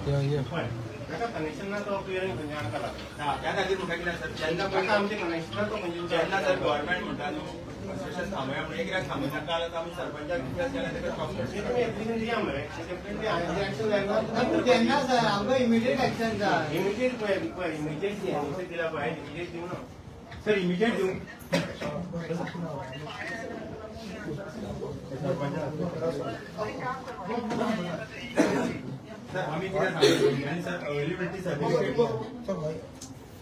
Connection ना तो clearing म्हणजे आणका लागला त्या खातीर म्हाका कितें सर जेन्ना आता आमचे कनेक्शन तो म्हणजे जेन्ना सर गव्हर्नमेंट म्हणटा न्हू कन्स्ट्रक्शन थांबया म्हणून कित्याक थांबयना काल आतां आमी सरपंचाक रिक्वेस्ट केल्या ताका तुम्ही एग्रीमेंट दिया मरे डेफिनेटली ऍक्शन जायना त्यांना सर आमकां इमिडिएट एक्शन जाय इमिडिएट पळय इमिडिएट दिला पळय इमिडिएट दिवं ना सर इमिडिएट दिवं सर आमी कितें सांगलें आनी सर अवेलेबिलिटी सर्टिफिकेट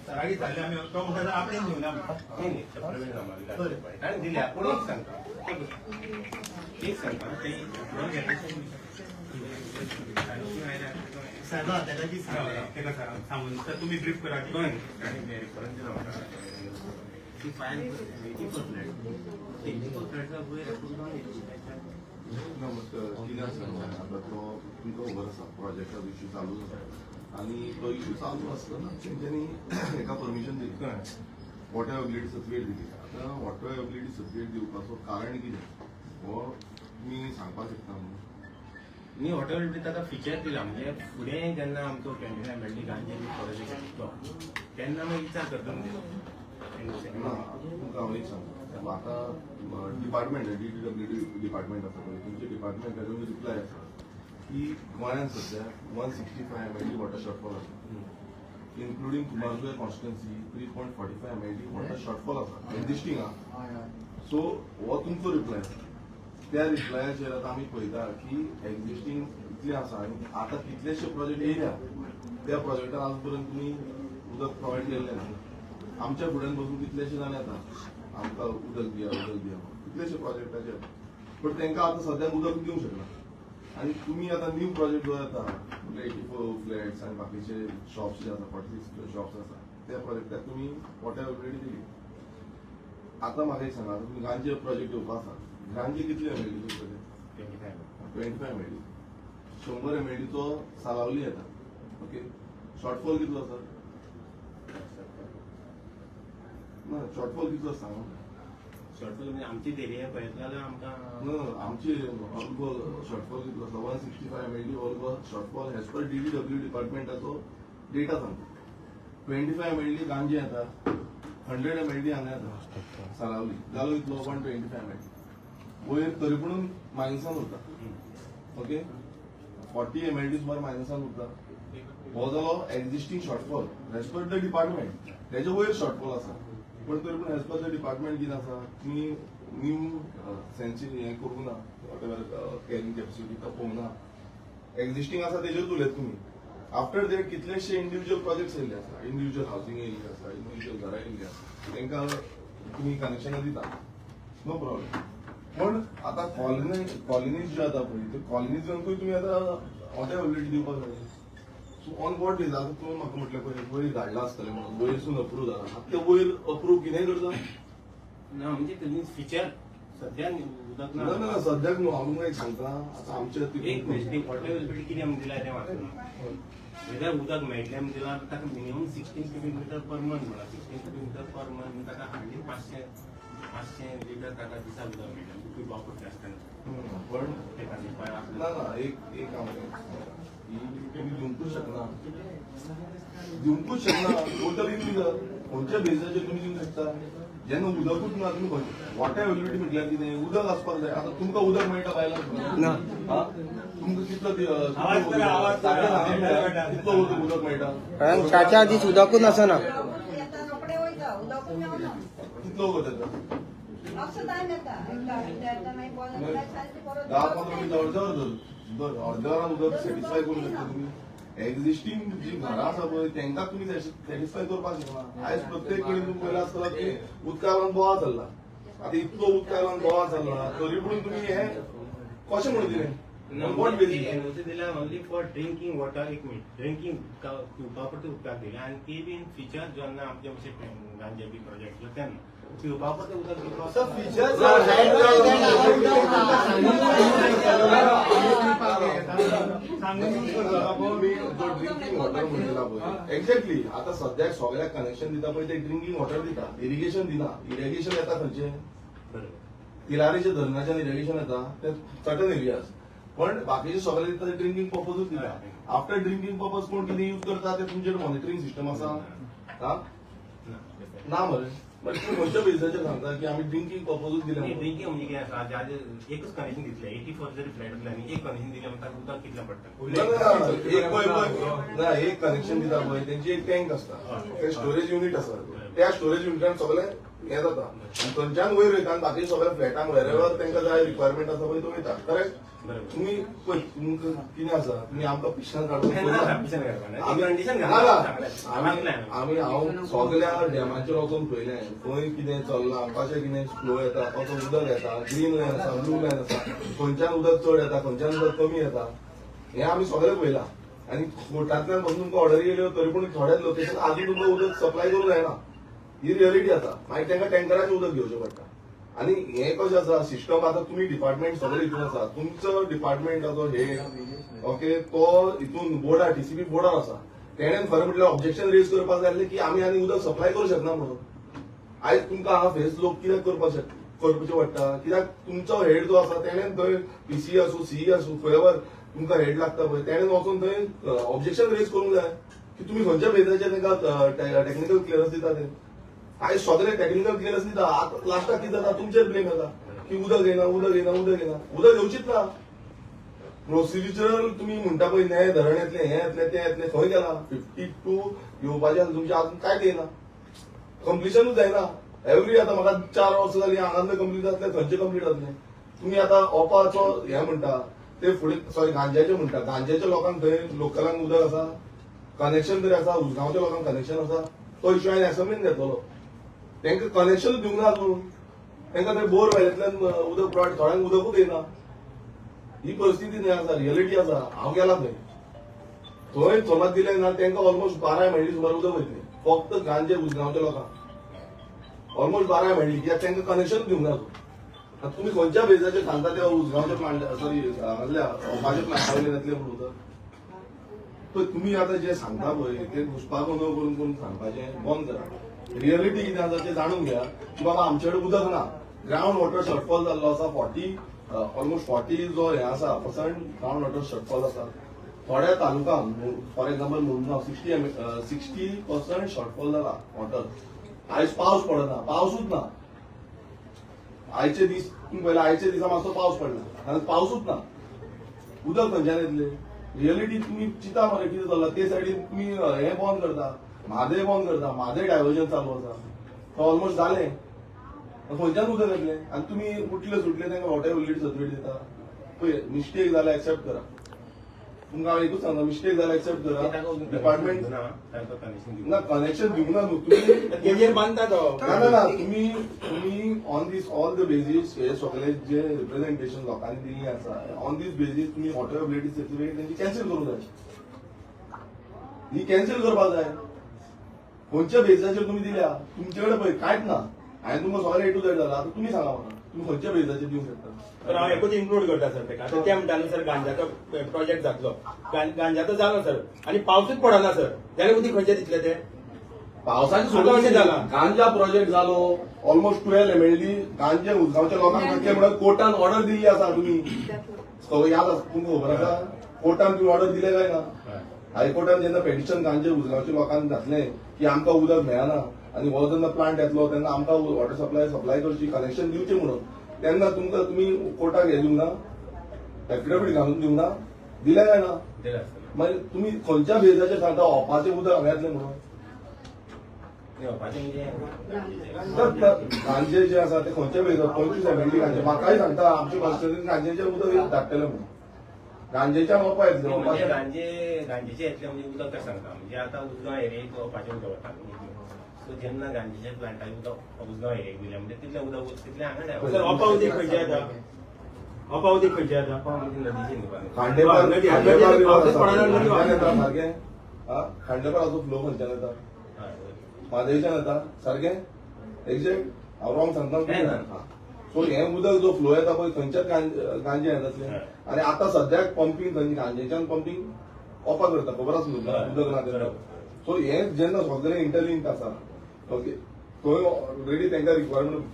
सराकी जाल्ले आमी तो म्हणटा आपणें दिवना नाही प्रवीण रामाला आणि दिल्या पूण एक सांगता ते साहेबा त्याला जी तेका सर सांगून सर तुम्ही ब्रीफ करा की ती फायल फ्लॅटचा वयर नमस्कार कित्याक सांगता आता तो तुमकां खबर आसा प्रोजेक्टाचो इश्यू चालूच आसा आनी तो इश्यू चालू आसतना तेंच्यांनी हेका परमिशन दिली वॉटर एबिलिटी सर्टिफिकेट दिली आतां वॉटर एबिलिटी सर्टिफिकेट दिवपाचो कारण कितें हो तुमी सांगपाक शकता न्हू मी हॉटेल ताका फिचर दिला म्हणजे फुडें जेन्ना आमचो 25 MLD गांजेची प्रोजेक्ट येतलो तेन्ना मागीर विचार करता ना तुमकां हांव एक सांगता आतां डिपार्टमेंट DWD डिपार्टमेंट आसा पळय तुमचे डिपार्टमेंटाचो रिप्लाय आसा की गोंयांत सध्या 165 MLD वॉटर शॉर्टफॉल आसा including Cumbarjua constituency 3.45 MLD water shortfall आसा एक्झिस्टींग आहा सो हो तुमचो रिप्लाय त्या रिप्लायाचेर आतां आमी पळयता की एक्झिस्टींग इतलें आसा आनी आतां कितलेशे प्रोजेक्ट येयल्या त्या प्रोजेक्टार आज पर्यंत तुमी उदक प्रोवायड केल्लें ना आमच्या फुड्यान बसून कितलेशे जाण येता आमकां उदक दिया कितलेशे प्रोजेक्टाचेर पण तांकां आतां सद्याक उदक दिवंक शकना आनी तुमी आतां न्यू प्रोजेक्ट जो येता 84 फ्लॅट्स आनी बाकीचे शॉप्स जे आसा 46 शॉप्स आसा त्या प्रोजेक्टाक तुमी वॉटर एबिलिटी दिली आतां म्हाका एक सांगा आतां तुमी गांजे प्रोजेक्ट येवपा आसा गांजे कितले MLD प्रोजेक्ट 25 MLD 100 MLD तो सालावली येता ओके शॉर्टफॉल कितलो आसा ना शॉर्टफॉल कितलो सांग शॉर्टफॉल म्हणजे आमची एरिया पळयतलो जाल्यार आमकां आमची शॉर्टफॉल कितलो आसा 165 MLD all shortfall as per DDW डिपार्टमेंटाचो डेटा सांगता 25 MLD गांजे येता 100 MLD हांगा येता सालावली जालो इतलो 125 MLD वयर तरी पूण मायनसान उरता ओके 40 MLD सुमार मायनसान उरता हो जालो existing shortfall as per the department तेजे वयर शॉर्टफॉल आसा पण तरी पूण एज पर द डिपार्टमेंट कितें आसा तुमी न्यू सेन्सी हें करूंक ना वॉटेवर कॅरिंग कॅपेसिटी तो पळोवंक ना एक्झिस्टींग आसा तेजेरूच उलयता तुमी आफ्टर देट कितलेशे इंडिव्हिज्युअल प्रोजेक्ट्स येयल्ले आसा इंडिव्हिज्युअल हावसिंग येयल्ले आसा इंडिव्हिज्युअल घरां येयल्ली आसा तांकां तुमी कनेक्शनां दिता नो प्रॉब्लेम पण आतां कॉलनीज ज्यो जाता पळय त्यो कॉलनीजांकूय तुमी आतां वॉटर एबिलिटी दिवपाक जाय सो ऑन वॉट बेज आतां तुवें म्हाका म्हटलें पळय वयर धाडला आसतलें म्हणून वयरसून अप्रूव जाला आतां ते वयर अप्रूव कितेंय करता ना म्हणजे त्यांनी फिचर सध्या उदक ना सद्याक न्हू हांव तुमकां एक सांगता आतां आमच्या एक मिनिट वॉटर एबिलिटी कितें आमकां दिला तें वाचना वेदर उदक मेळटलें आमी दिला ताका minimum 16 cubic meter per month म्हणा 16 cubic meter पर मंथ ताका हार्डली 500 लिटर ताका दिसा उदक मेळटा खूब वापरता आसतना पण तेका दिवपाक ना ना एक काम तुम्ही दिवंकूच शकना टोटल इनलिगल खंयच्या बेजाचेर तुमी दिवंक शकता जेन्ना उदकूच ना तुमी वॉटर एबिलिटी म्हटल्यार कितें उदक आसपाक जाय आतां तुमकां उदक मेळटा बायलांक तुमकां कितलो कितलो उदक मेळटा कारण ताच्या आधी उदकूच आसना कितलो वगत येता 10-15 मिनिट अर्द्या वरान उदक सॅटिस्फाय करूंक शकता तुमी एक्झिस्टींग जी घरां आसा पळय तांकां तुमी सॅटिस्फाय करपाक शकना आयज प्रत्येक कडेन तुमी पळयलां आसतला की उदका लागून बोवाळ चल्ला आतां इतलो उदका लागून बोवाळ चल्ला तरी पूण तुमी हें कशें म्हणून दिलें वॉट बेजीस एनओसी दिला ओनली फॉर ड्रिंकिंग वॉटर एक मिनिट ड्रिंकिंग पिवपा पुरते उदकाक दिला आनी ती बीन फिचर जेन्ना आमचे अशें गांजे बी प्रोजेक्ट जो तेन्ना पिवपा पुरते उदक दिवपाक ड्रिंकिंग वॉटर म्हणटा पळय एक्झॅक्टली आतां सद्याक सगळ्याक कनेक्शन दिता पळय ते ड्रिंकिंग वॉटर दिता इरिगेशन दिना इरिगेशन येता खंयचे तिलारीच्या धरणाच्यान इरिगेशन येता ते सर्टन एरियाज पण बाकीचे सगळे दिता ते ड्रिंकिंग पर्पजूच दिता आफ्टर ड्रिंकिंग पर्पज कोण कितें यूज करता ते तुमचे मॉनिटरिंग सिस्टम आसा ना मरे बट तुम्ही खंयच्या बेजाचेर सांगता की आमी ड्रिंकिंग पर्पजूच दिले ड्रिंकिंग म्हणजे कितें आसा आज एकच कनेक्शन दितलें 84 जरी फ्लॅट आसले आनी एक कनेक्शन दिलें म्हणटा उदक कितलें पडटा ना एक कनेक्शन दिता पळय तेंची एक टँक आसता ते स्टोरेज युनिट आसा त्या स्टोरेज युनिटान सगळे हे जाता आनी थंयच्यान वयर वयता आनी बाकी सगळ्या फ्लॅटांक वेरेवर तांकां जाय रिक्वायरमेंट आसा पळय तो वयता करेक्ट तुम्ही पळय तुमकां कितें आसा तुमी आमकां पिशनान काडून आमी हांव सगळ्या डॅमाचेर वचून पळयलें खंय कितें चल्लां कशें कितें फ्लो येता कसो उदक येता ग्रीन लायन आसा ब्लू लायन आसा खंयच्यान उदक चड येता खंयच्यान उदक कमी येता हें आमी सगळें पळयलां आनी कोर्टांतल्यान पासून तुमकां ऑर्डरी येयल्यो तरी पूण थोड्याच लोकेशन आजून तुमकां उदक सप्लाय करूंक जायना ही रियलिटी आसा मागीर तांकां टँकराचें उदक घेवचें पडटा आनी हें कशें आसा सिस्टम आतां तुमी डिपार्टमेंट सगळे हितून आसा तुमचो डिपार्टमेंटाचो हेड ओके तो हितून बोर्डार टीसीपी बोर्डार आसा तेणेन खरें म्हटल्यार ऑब्जेक्शन रेज करपाक जाय आसलें की आमी आनी उदक सप्लाय करूंक शकना म्हणून आयज तुमकां हांगा फेस लोक कित्याक करपाचें पडटा कित्याक तुमचो हेड जो आसा तेणेन थंय पीसी आसूं सीई आसूं खंयवर तुमकां हेड लागता पळय तेणेन वचून थंय ऑब्जेक्शन रेज करूंक जाय की तुमी खंयच्या बेजाचेर तांकां टॅक्निकल क्लियरन्स दिता ते आयज सगळे टॅक्निकल क्लियरन्स दिता आतां लास्टाक कितें जाता तुमचेर ब्लेम येता की उदक येना उदक येवचीच ना प्रोसिजरल तुमी म्हणटा पळय न्याय धरण येतलें हें येतलें तें येतलें खंय गेलां 52 येवपाचें तुमचें आजून कांयच येना कंप्लिशनूच जायना एवरी आतां म्हाका 4 वर्सां जालीं हांगांतलें कंप्लीट जातलें खंयचें कंप्लीट जातलें तुमी आतां ओपाचो हें म्हणटा ते फुडें सॉरी गांजेचें म्हणटा गांजेच्या लोकांक थंय लोकलांक उदक आसा कनेक्शन तरी आसा उसगांवच्या लोकांक कनेक्शन आसा तो इश्यू हांवें एसएमएन घेतलो तांकां कनेक्शन दिवंक ना अजून तांकां थंय बोर वेल्यातल्यान उदक प्रोवायड थोड्यांक उदकूच येना ही परिस्थिती न्ही आसा रियलिटी आसा हांव गेला थंय समज दिलें ना तांकां ऑलमोस्ट 12 म्हयने सुमार उदक वयतलें फक्त गांजे उसगांवच्या लोकांक ऑलमोस्ट 12 म्हयने कित्याक तांकां कनेक्शन दिवंक ना अजून तुमी खंयच्या बेजाचेर सांगता त्या उसगांवच्या प्लांट सॉरी हांगातल्या ओपाच्या प्लांटावयल्यान येतलें म्हणून उदक पळय तुमी आतां जें सांगता पळय तें घुसपागो करून करून सांगपाचें बंद करा रियलिटी कितें आसा तें जाणून घ्या की बाबा आमचे कडेन उदक ना ग्रावंड वॉटर शॉर्टफॉल जाल्लो आसा 40 ऑलमोस्ट 40 जो हे आसा पर्संट ग्रावंड वॉटर शॉर्टफॉल आसा थोड्या तालुकांक फॉर एक्झाम्पल मुरगांव 60% शॉर्टफॉल जाला वॉटर आयज पावस पडना पावसूच ना आयचे दीस तुम्ही पळयला आयचे दिसा मातसो पावस पडला आनी पावसूच ना उदक खंयच्यान येतलें रियलिटी तुमी चिंता मरे कितें चल्लां ते सायडीन तुमी हें बंद करता म्हादय बंद करता म्हादय डायवर्जन चालू आसा तो ऑलमोस्ट जालें खंयच्यान उदक येतलें आनी तुमी उठले सुटले तांकां वॉटर एबिलिटी सर्टिफिकेट दिता पळय मिस्टेक जाल्यार एक्सेप्ट करा तुमकां हांव एकूच सांगता मिस्टेक जाल्यार एक्सेप्ट करा डिपार्टमेंट ना कनेक्शन दिवंक ना न्हू तुमी बांधता तो ना तुम्ही on these all the basis हे सगळे जे रिप्रेझेंटेशन लोकांनी दिल्ली आसा ऑन दीस बेजीस तुम्ही वॉटर एबिलिटी सर्टिफिकेट त्यांची कॅन्सल करूंक जाय ही कॅन्सल करपाक जाय खंयच्या बेजाचेर तुम्ही दिल्या तुमचे कडेन पळय कांयच ना हांवें तुमकां सगळे A to Z जाला आतां तुमी सांगा म्हाका तुम्ही खंयच्या बेजाचेर दिवंक शकता तर हांव एकूच इन्क्लूड करता सर तेका आतां ते म्हणटाले सर गांजाचो प्रोजेक्ट जातलो गांजाचो जालो सर आनी पावसूच पडना सर जाल्यार उदीक खंयचे दितले ते पावसाची आता अशें जालां. गांजा प्रोजेक्ट जालो ऑलमोस्ट 12 MLD गांजे उसगांवच्या लोकांक खातीर म्हणून कोर्टान ऑर्डर दिल्ली आसा तुमी याद आसा तुमकां खबर आसा कोर्टान तुमी ऑर्डर दिले काय ना हायकोर्टान जेन्ना पेटिशन गांजे उसगांवच्या लोकांक घातलें की आमकां उदक मेळना आनी हो जेन्ना प्लांट येतलो तेन्ना आमकां वॉटर सप्लाय करची कनेक्शन दिवचें म्हणून तेन्ना तुमकां तुमी कोर्टाक हे दिवंक ना एफिडेविट घालून दिवंक ना दिले काय ना मागीर तुमी खंयच्या बेजाचेर सांगता ओपाचें उदक हांगा येतलें म्हणून गांजे जे आसा ते खंयच्या बेजार 25 MLD गांजे म्हाकाय सांगता आमच्या कॉन्स्टिट्युएंसीन गांजेचें उदक धाडटले म्हणून गांजेच्या ओपा येतले गांजेचे येतले म्हणजे उदक कशें सांगता म्हणजे आतां उजगांव एरियेक ओपाचें उदक वता सो जेन्ना गांजेच्या प्लांटाक उदक उजगांव एरियेक दिलें म्हणजे तितलें उदक तितलें हांगा सर ओपा उदीक खंयचे येता ओपा उदीक खंयचे येता खांडेपाराचो फ्लो खंयच्यान येता म्हादयच्यान येता सारकें एक्झॅक्ट हांव रॉंग सांगता सो हें उदक जो फ्लो येता पळय खंयच्याच गांजे येतातले आनी आतां सद्याक पंपींग थंय गांजेच्यान पंपींग ओपा करता खबर आसा न्हू उदक ना तेन्ना सो हें जेन्ना सगळें इंटरलिंक्ड आसा ओके थंय ऑलरेडी तांकां रिक्वायरमेंट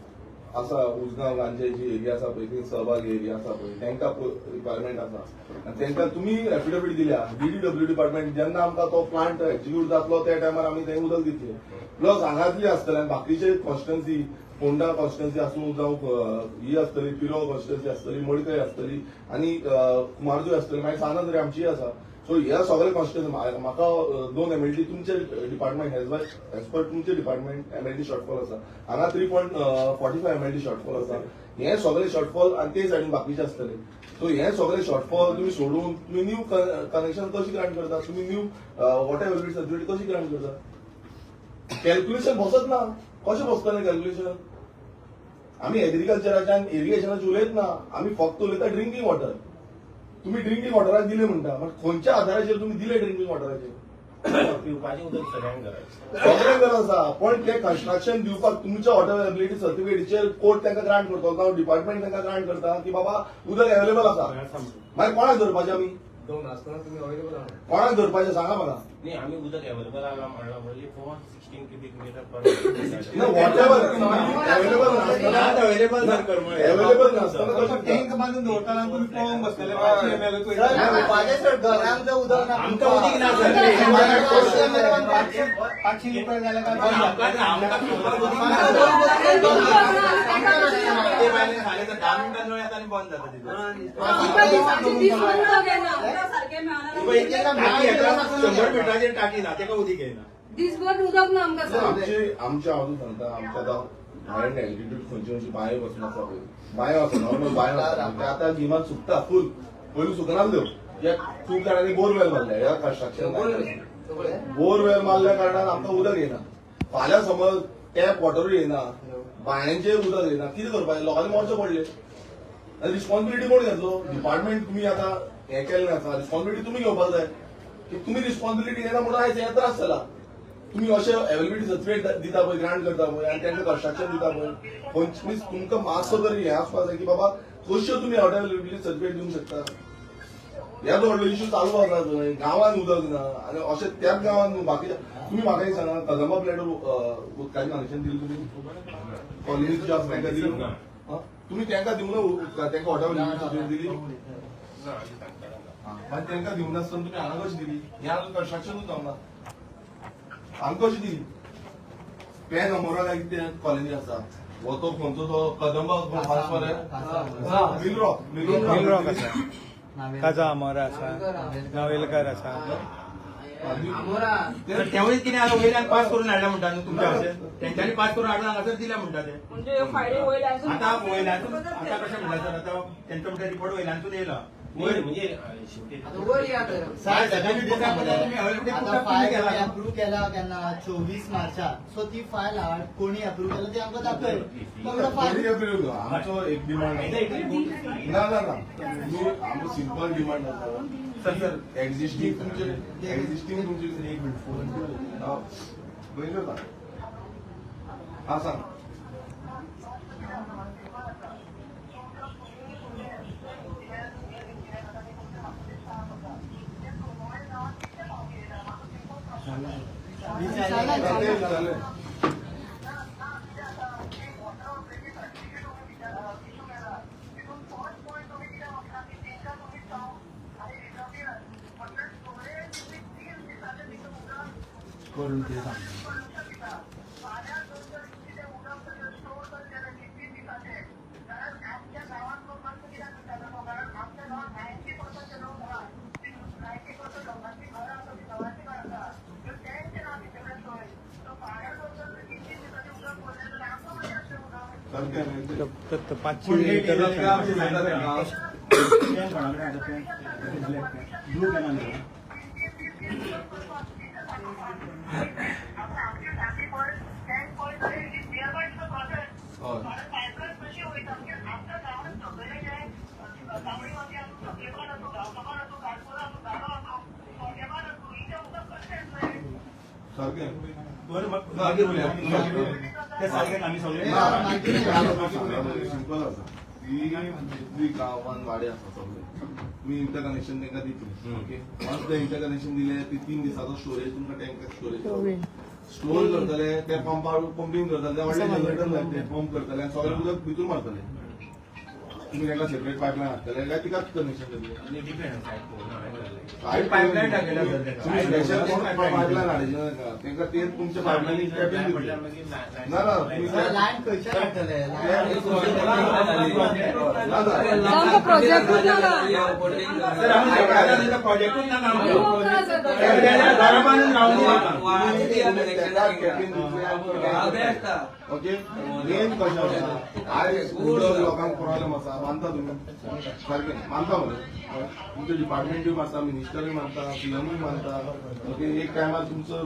आसा उजगांव गांजेची एरिया आसा पळय ती सहभागी एरिया आसा पळय तांकां रिक्वायरमेंट आसा आनी तांकां तुमी एफिडेविट दिल्या DDW डिपार्टमेंट जेन्ना आमकां तो प्लांट एक्झिक्यूट जातलो त्या टायमार आमी थंय उदक दितले प्लस हांगातली आसतले आनी बाकीचे कॉन्स्टिट्युएन्सी फोंडा कॉन्स्टिट्युएन्सी आसूं जावं ही आसतली पिरो कॉन्स्टिट्युएन्सी आसतली मडकय आसतली आनी कुमारजुंय आसतली मागीर सानंद आमची आसा सो ह्या सगळे कॉन्स्टिट्युएन्सी म्हाका 2 MLD तुमचे डिपार्टमेंट एज पर तुमचे डिपार्टमेंट MLD शॉर्टफॉल आसा हांगा 3.45 MLD शॉर्टफॉल आसा हे सगळे शॉर्टफॉल आनी ते सायडीन बाकीचे आसतले सो हे सगळे शॉर्टफॉल तुम्ही सोडून तुम्ही न्यू कनेक्शन कशी ग्रांट करता तुम्ही न्यू वॉटर अवेलेबिलिटी सर्टिफिकेट कशी ग्रांट करता कॅल्क्युलेशन बसत ना कशें बसतलें कॅल्क्युलेशन आमी एग्रीकल्चराच्यान इरिगेशनाचे उलयत ना आमी फक्त उलयता ड्रिंकींग वॉटर तुम्ही ड्रिंकींग वॉटराक दिले म्हणटा पण खंयच्या आधाराचेर तुम्ही दिले ड्रिंकींग वॉटराचेर पिवपाचें उदक सगळ्यांक गरज सगळ्यांक गरज आसा पण ते कन्स्ट्रक्शन दिवपाक तुमच्या वॉटर अवेलेबिलिटी सर्टिफिकेटीचेर कोर्ट तांकां ग्रांट करतो जावं डिपार्टमेंट तांकां ग्रांट करता की बाबा उदक अवेलेबल आसा मागीर कोणाक धरपाचें आमी कोणाक धरपाचें सांगा म्हाका नाही आम्ही उदक अवेलेबल आला म्हणला म्हणजे for 16 cubic meter per whatever available available sir Karmale available नासतना टँक बांधून दवरताना तुम्ही पळोवंक बसतले 500 ml सर घरांत जर उदक ना आमकां उदीक ना सर 500 रुपये जाले काय आमकां पिवपाक उदीक ना ते बायलेन खाले तर 10 मिनिटां नळ येता आनी बंद जाता तिथून 100 मिटराचेर टाकी ना तेका उदीक येना दिसभर उदक ना आमकां सर आमचे हांव सांगता आमच्या आतां भायर एल्टिट्यूड खंयची बांयो बसून आसा पळय बांयो आसा नॉर्मल बांयो आसा ते आतां गिमात सुकता फूल पयलीं सुकनासल्यो खूब जाणांनी बोरवेल मारल्या ह्या कन्स्ट्रक्शन बोरवेल मारल्या कारणान आमकां उदक येना फाल्यां समज टॅप वॉटरूय येना बांयांचेर उदक येना कितें करपाचें लोकांनी मरचे पडले रिस्पॉन्सिबिलिटी कोण घेतलो डिपार्टमेंट तुमी आतां हें केल्लें आसा रिस्पॉन्सिबिलिटी तुमी घेवपाक जाय तुमी रिस्पॉन्सिबिलिटी घेना म्हणून आयज हें त्रास जाला तुम्ही अशें अवेलेबिलिटी सर्टिफिकेट दिता पळय ग्रांट करता पळय आनी तांकां कन्स्ट्रक्शन दिता पळय मीन्स तुमकां मातसो तरी हें आसपाक जाय की बाबा कश्यो तुमी वॉटर अवेलेबिलिटी सर्टिफिकेट दिवंक शकता ह्या व्हडलो इश्यू चालू आसा थंय गांवांत उदक ना आनी अशें त्याच गांवांत बाकीच्या तुमी म्हाका एक सांगा कदंबा प्लॅटूर उदकाचें कनेक्शन दिलें तुमी कॉलनीत ज्या तांकां दिलें तुमी तांकां दिवंक ना उदका तांकां वॉटर अवेलेबिलिटी सर्टिफिकेट दिली मागीर तांकां दिवंक नासतना तुमी हांगा कशी दिली ह्या कन्स्ट्रक्शनूच जावना आमकां कशी दिली पॅन अमोरा काय कितें कॉलनी आसा हो तो खंयचो तो कदंबा मिल रॉक आसा काजा आमोरा आसा नावेलकार आसा त्यावेळी कितें आलं वयल्यान पास करून हाडला म्हणटा न्हू तुमच्या अशें तेंच्यांनी पास करून हाडून हांगासर दिल्या म्हणटा ते म्हणजे फायदे वयल्यासून आतां वयल्यानूच आतां कशें म्हणटा सर आतां तेंचो म्हणटा रिपोर्ट वयल्यानसून येयला म्हणजे शेवटी अप्रूव्ह केला केन्ना 24 मार्चा सो ती फायल हाड कोणी अप्रूव्ह केला ती आमकां दाखय आमचो एक डिमांड ना ना ना आमचो सिंपल डिमांड आसा सर एक्झिस्टिंग तुमचे एक मिनिट हा सांग चालेल करून ते सांग सिंपल आसा ही गांवांत वाडे आसा सगळे तुम्ही इंटरकनेक्शन तांकां दितली ओके वन्स ते इंटरकनेक्शन दिले ती 3 दिसाचो स्टोरेज तुमकां टँकर स्टोरेज स्टोर करतले ते पंपार पंपिंग करतले ते व्हडले जनरेटर लागले पंप करतले आनी सगळें उदक भितूर मारतले तुम्ही तांकां सेपरेट पायपलायन हाडटले काय तिकाच कनेक्शन दितले आणि डिपेंड सायड पळोवन सायड पायपलायन टाकलेला सर तेका. तुम्ही स्पेशल कोण पायपलायन हाडचे नाका तांकां ते तुमच्या पायपलायनीक कॅबिन दितले ना ना तुम्ही लँड खंयच्यान हाडटले आमकां प्रोजेक्टूच नाका. सर आम्ही सगळ्यांना त्याचा प्रोजेक्टच ना काम आम्ही करतो. मोकळा सर. घरा बांधून राहून दिला. ओके मेन कशें आसा आयज उदक लोकांक प्रॉब्लेम आसा मानता तुमी सारकें मानता मरे तुमचे डिपार्टमेंटूय मानता मिनिस्टरूय मानता सीएमूय मानता ओके एक टायमार तुमचं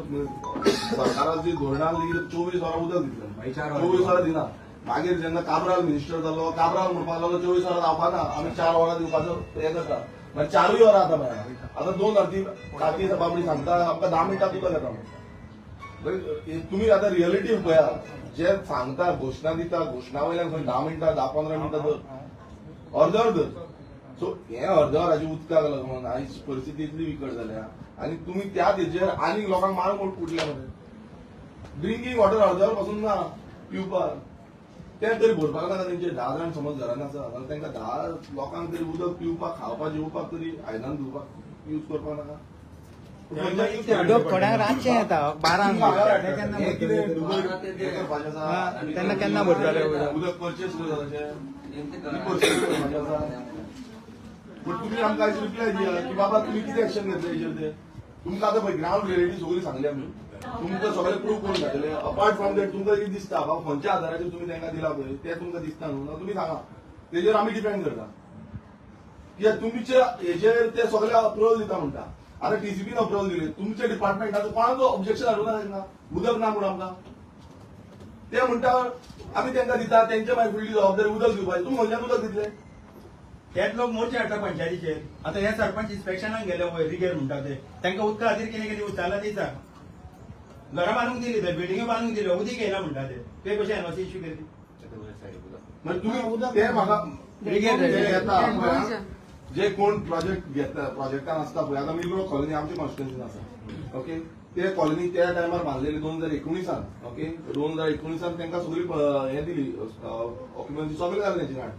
सरकारान जी धोरणां दिली 24 वरां उदक दितलें 24 वरां दिना मागीर जेन्ना काब्राल मिनिस्टर जालो काब्राल म्हणपाक लागलो 24 वरां जावपाना आमी 4 वरां दिवपाचो हें करता मागीर 4 वरां आतां मेळना आतां 2 अर्दी काकी बाबडी सांगता आमकां 10 मिनटां उदक येता तुम्ही आता रिअलिटी पळया जे सांगता घोषणा दिता घोषणा वयल्यान खंय 10 मिनटां 10-15 मिनटां अर्द अर्द सो हे अर्दवराची उदकाक लागून आयज परिस्थिती इतली विकट जाल्या आनी तुमी त्या तेजेर आनीक लोकांक माळ उठल्या मरे ड्रिंकींग वॉटर अर्दवर पासून ना पिवपाक ते तरी भरपाक नाका तेंचे 10 जाण समज घरान आसा जाल्यार तांकां 10 लोकांक तरी उदक पिवपाक खावपाक जेवपाक तरी आयदनां धुवपाक यूज करपाक नाका उदक थोड्यांक रातचें येता 12 तेन्ना केन्ना भरतले उदक परचेस पण तुम्ही आमकां आयज रिप्लाय दिया की बाबा तुम्ही कितें एक्शन घेतले हेचेर ते तुमकां आतां पळय ग्रावंड रियलिटी सगळी सांगली आमी तुमकां सगळे प्रूव करून घातले अपार्ट फ्रॉम दॅट तुमकां कितें दिसता बाबा खंयच्या आधाराचेर तुमी तांकां दिला पळय ते तुमकां दिसता न्हू तुमी सांगा तेजेर आमी डिपेंड करता कित्याक तुमचे हेचेर ते सगळे अप्रुवल दिता म्हणटा आता टीसीपीन अप्रुवल दिले तुमच्या डिपार्टमेंटाचो कोणाचो ऑब्जेक्शन हाडूं ना तेंकां उदक ना म्हणून आमकां ते म्हणटा आमी तांकां दिता तेंचे मागीर फुडली जबाबदारी उदक दिवपाची तुमी खंयच्यान उदक दितले तेच लोक मोर्चे हाडटा पंचायतीचेर आता हे सरपंच इन्स्पेक्शनाक गेले वयर रिगेर म्हणटा ते तांकां उदका खातीर कितें कितें उचारला ते सांग घरा बांदूंक दिली ते बिल्डिंगे बांदूंक दिल्यो उदीक येयना म्हणटा ते कशें एनओसी इश्यू केली मागीर तुमी ते म्हाका जे कोण प्रोजेक्ट घेता प्रोजेक्टान आसता पळय आतां मिल्रो कॉलनी आमच्या कॉन्स्टिट्युएन्सीन आसा ओके ते कॉलनी त्या टायमार बांदलेली 2019 ओके 2019 तांकां सगळी हें दिली ऑक्युपन्सी सगळें जालें तेंचे नाड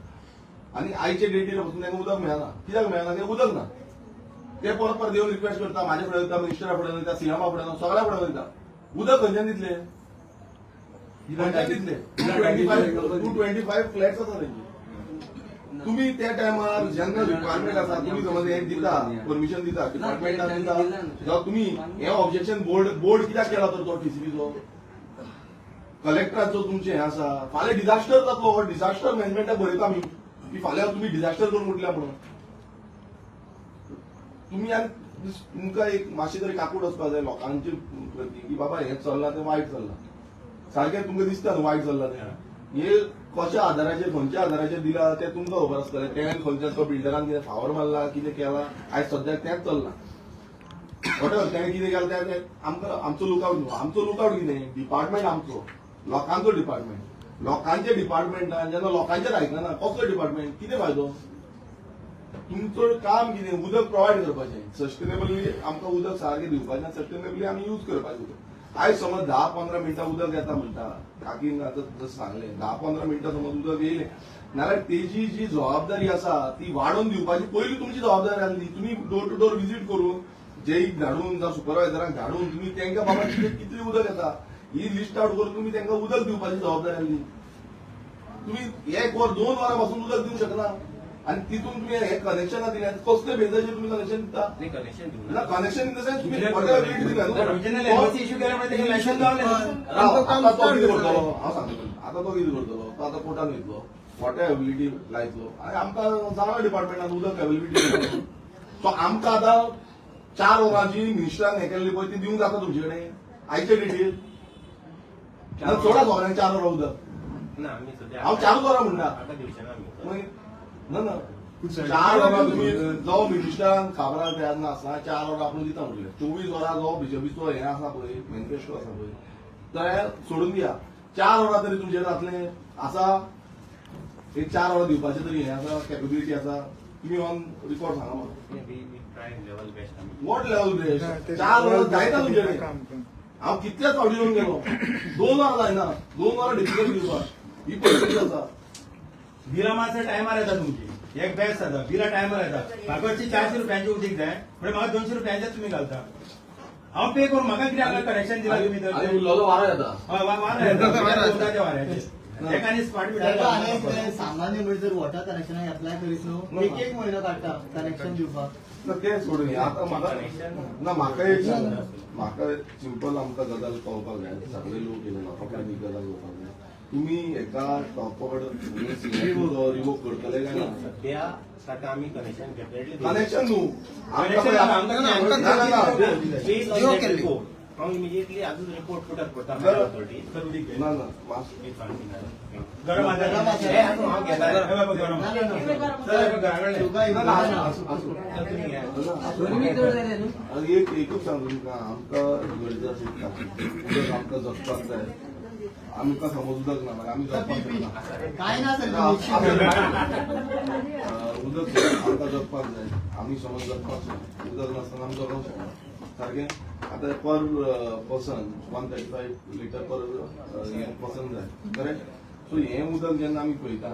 आनी आयचे डेटीर पासून तांकां उदक मेळना कित्याक मेळना ते उदक ना ते परत परत येवन रिक्वेस्ट करता म्हाजे फुडें वयता मिनिस्टरा फुडें वयता सीएमा फुडें सगळ्या फुडें वयता उदक खंयच्यान दितले खंयच्यान दितले 225 फ्लॅट्स आसा तेंचे तुम्ही त्या टायमार जेन्ना डिपार्टमेंट आसा तुम्ही समज हे दिता परमिशन दिता डिपार्टमेंटान दिता जेव्हा तुम्ही हे ऑब्जेक्शन बोर्ड कित्याक केला तर तो टीसीपीचो कलेक्टराचो तुमचे हे आसा फाल्यां डिझास्टर जातलो डिझास्टर मॅनेजमेंटाक बरयता आमी की फाल्यां तुम्ही डिझास्टर करून उठल्या म्हणून तुम्ही आनी तुमकां एक मातशी तरी काकूट वचपाक जाय लोकांचे प्रती की बाबा हें चल्लां तें वायट चल्लां सारकें तुमकां दिसता न्हू वायट चल्लां तें हे कशा आधाराचेर खंयच्या आधाराचेर दिला ते तुमकां खबर आसतलें तेणेन खंयच्या तो बिल्डरान कितें फावर मारला कितें केला आयज सद्याक तेंच चल्ला वॉटेवर तेणें कितें केलां तें आमकां आमचो लुकआउट न्हू आमचो लुकआउट कितें डिपार्टमेंट आमचो लोकांचो डिपार्टमेंट लोकांच्या डिपार्टमेंटान जेन्ना लोकांचेर आयकना कसलो डिपार्टमेंट कितें फायदो तुमचो काम कितें उदक प्रोवायड करपाचें सस्टेनेबली आमकां उदक सारकें दिवपाचें सस्टेनेबली आमी यूज करपाचें आयज समज 10-15 मिनटां उदक येता म्हणटा काकीन आतां जसं सांगलें 10-15 मिनटां समज उदक येयलें नाल्यार तेजी जी जबाबदारी आसा ती वाडोवन दिवपाची पयली तुमची जबाबदारी आसली तुम्ही डोर टू डोर विजीट करून जेईक धाडून जावं सुपरवायझरांक धाडून तुम्ही तांकां बाबा कितली उदक येता ही लिस्ट आउट करून तुम्ही तांकां उदक दिवपाची जबाबदारी आसली तुम्ही 1 वर 2 वरां पासून उदक दिवंक शकना आणि तिथून तुम्ही हे कनेक्शनां दिल्या कसले बेजाचेर तुम्ही कनेक्शन दिता कनेक्शन देऊ ना कनेक्शन इन द सेन्स तुम्ही वॉटेवर दिला ओरिजिनल एनओसी इश्यू केल्या मुळे तेका लायसन जावलें आता तो कितें करतलो हांव सांगतो आता तो कितें करतलो तो आतां कोर्टान वयतलो वॉटर अवेबिलिटी लायतलो आनी आमकां जाणा डिपार्टमेंटान उदक अवेबिलिटी सो आमकां आतां 4 वरांची मिनिस्टरान हें केल्ली पळय ती दिवंक जाता तुमचे कडेन आयचे डेटीर सोडा सगळ्यांक 4 वरां उदक ना आम्ही सध्या हांव 4 वरां म्हणटा आता दिवसांना आम्ही ना ना 4 वरां तुम्ही जो मिनिस्टरान खाबरार तेन्ना आसा 4 वरां आपूण दिता म्हटलें 24 वरां जो बीजेपीचो हें आसा पळय मॅनिफेस्टो आसा पळय ते सोडून दिया 4 वरां तरी तुमचे जातलें आसा एक 4 वरां दिवपाचें तरी हें आसा कॅपेबिलिटी आसा तुम्ही ऑन रिकॉर्ड सांगा म्हाका ट्राय लेवल बेस्ट आम्ही वॉट लेवल बेस्ट 4 वरां जायता तुमचे कडेन हांव कितल्याच फावटी येवन गेलो 2 वरां जायना 2 वरां डिफिकल्ट दिवपाक ही परिस्थिती आसा. बिलां मातशें टायमार येता तुमची एक बेस्ट जाता बिलां टायमार येता म्हाका हरशीं 400 रुपयांची उदीक जाय म्हणजे म्हाका 200 रुपयांचेच तुम्ही घालता हांव पे करून म्हाका कित्याक कनेक्शन दिला तुम्ही तर आनी उरलोलो वारो येता. हय वार येता ते वाऱ्याचे एकानी स्पाट तेका आनी एक बिटार सामान्य म्हणजे जर वॉटर कनेक्शनाक एप्लाय करीत न्हू एक म्हयनो काडटा कनेक्शन दिवपाक. ना तें सोडून आतां म्हाका एक सांग म्हाका सिंपल आमकां गजाल कळपाक जाय सगळे लोक येयले लोकांक ही गजाल कळपाक जाय तुमी एका टॉपड रिवोक करतले काय ना सध्या ताका आमी कनेक्शन घेतलेले कनेक्शन न्हू हांव इमिजिएटली आजूच रिपोर्ट पुटअप करता ना ना गरम हांव घेता गरम सर घराकडे आनी एकूच सांगू तुमकां आमकां गरज आसा उदक आमकां जगपाक जाय आमकां समज उदक ना मागीर आमी जगपाक शकना काय ना सर उदक आमकां जगपाक जाय आमी समज जगपाक शकना उदक नासतना आमी जगूंक शकना सारकें आतां पर पर्सन 135 लिटर पर पर्सन जाय करेक्ट सो हें उदक जेन्ना आमी पळयता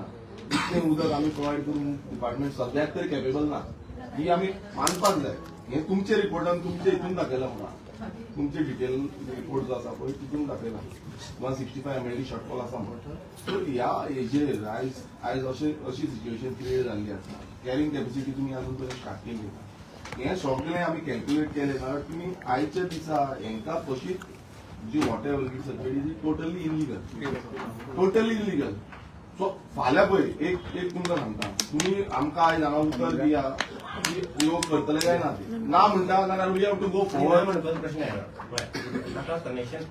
इतलें उदक आमी प्रोवायड करून डिपार्टमेंट सद्याक तरी कॅपेबल ना ही आमी मानपाक जाय हें तुमच्या रिपोर्टान तुमच्या हितून दाखयलां म्हाका तुमचे डिटेल रिपोर्ट जो आसा पळय तितून दाखयला 165 MLD शॉर्टफॉल आसा म्हणून सो ह्या हेजेर आयज अशी सिच्युएशन क्रिएट जाल्ली आसा कॅरिंग कॅपॅसिटी तुमी अजून पर्यंत स्टार्ट केली ना हें सगळें आमी कॅल्क्युलेट केलें ना तुमी आयच्या दिसा हेंकां कशीच जी water availability certificate is totally illegal so फाल्यां पळय एक तुमकां सांगता तुमी आमकां आयज हांगा उतर दिया की योग करतले काय ना ते ना म्हणटा नाल्यार we have to go forward म्हणपाचो प्रश्न आयलो पळय ताका कनेक्शन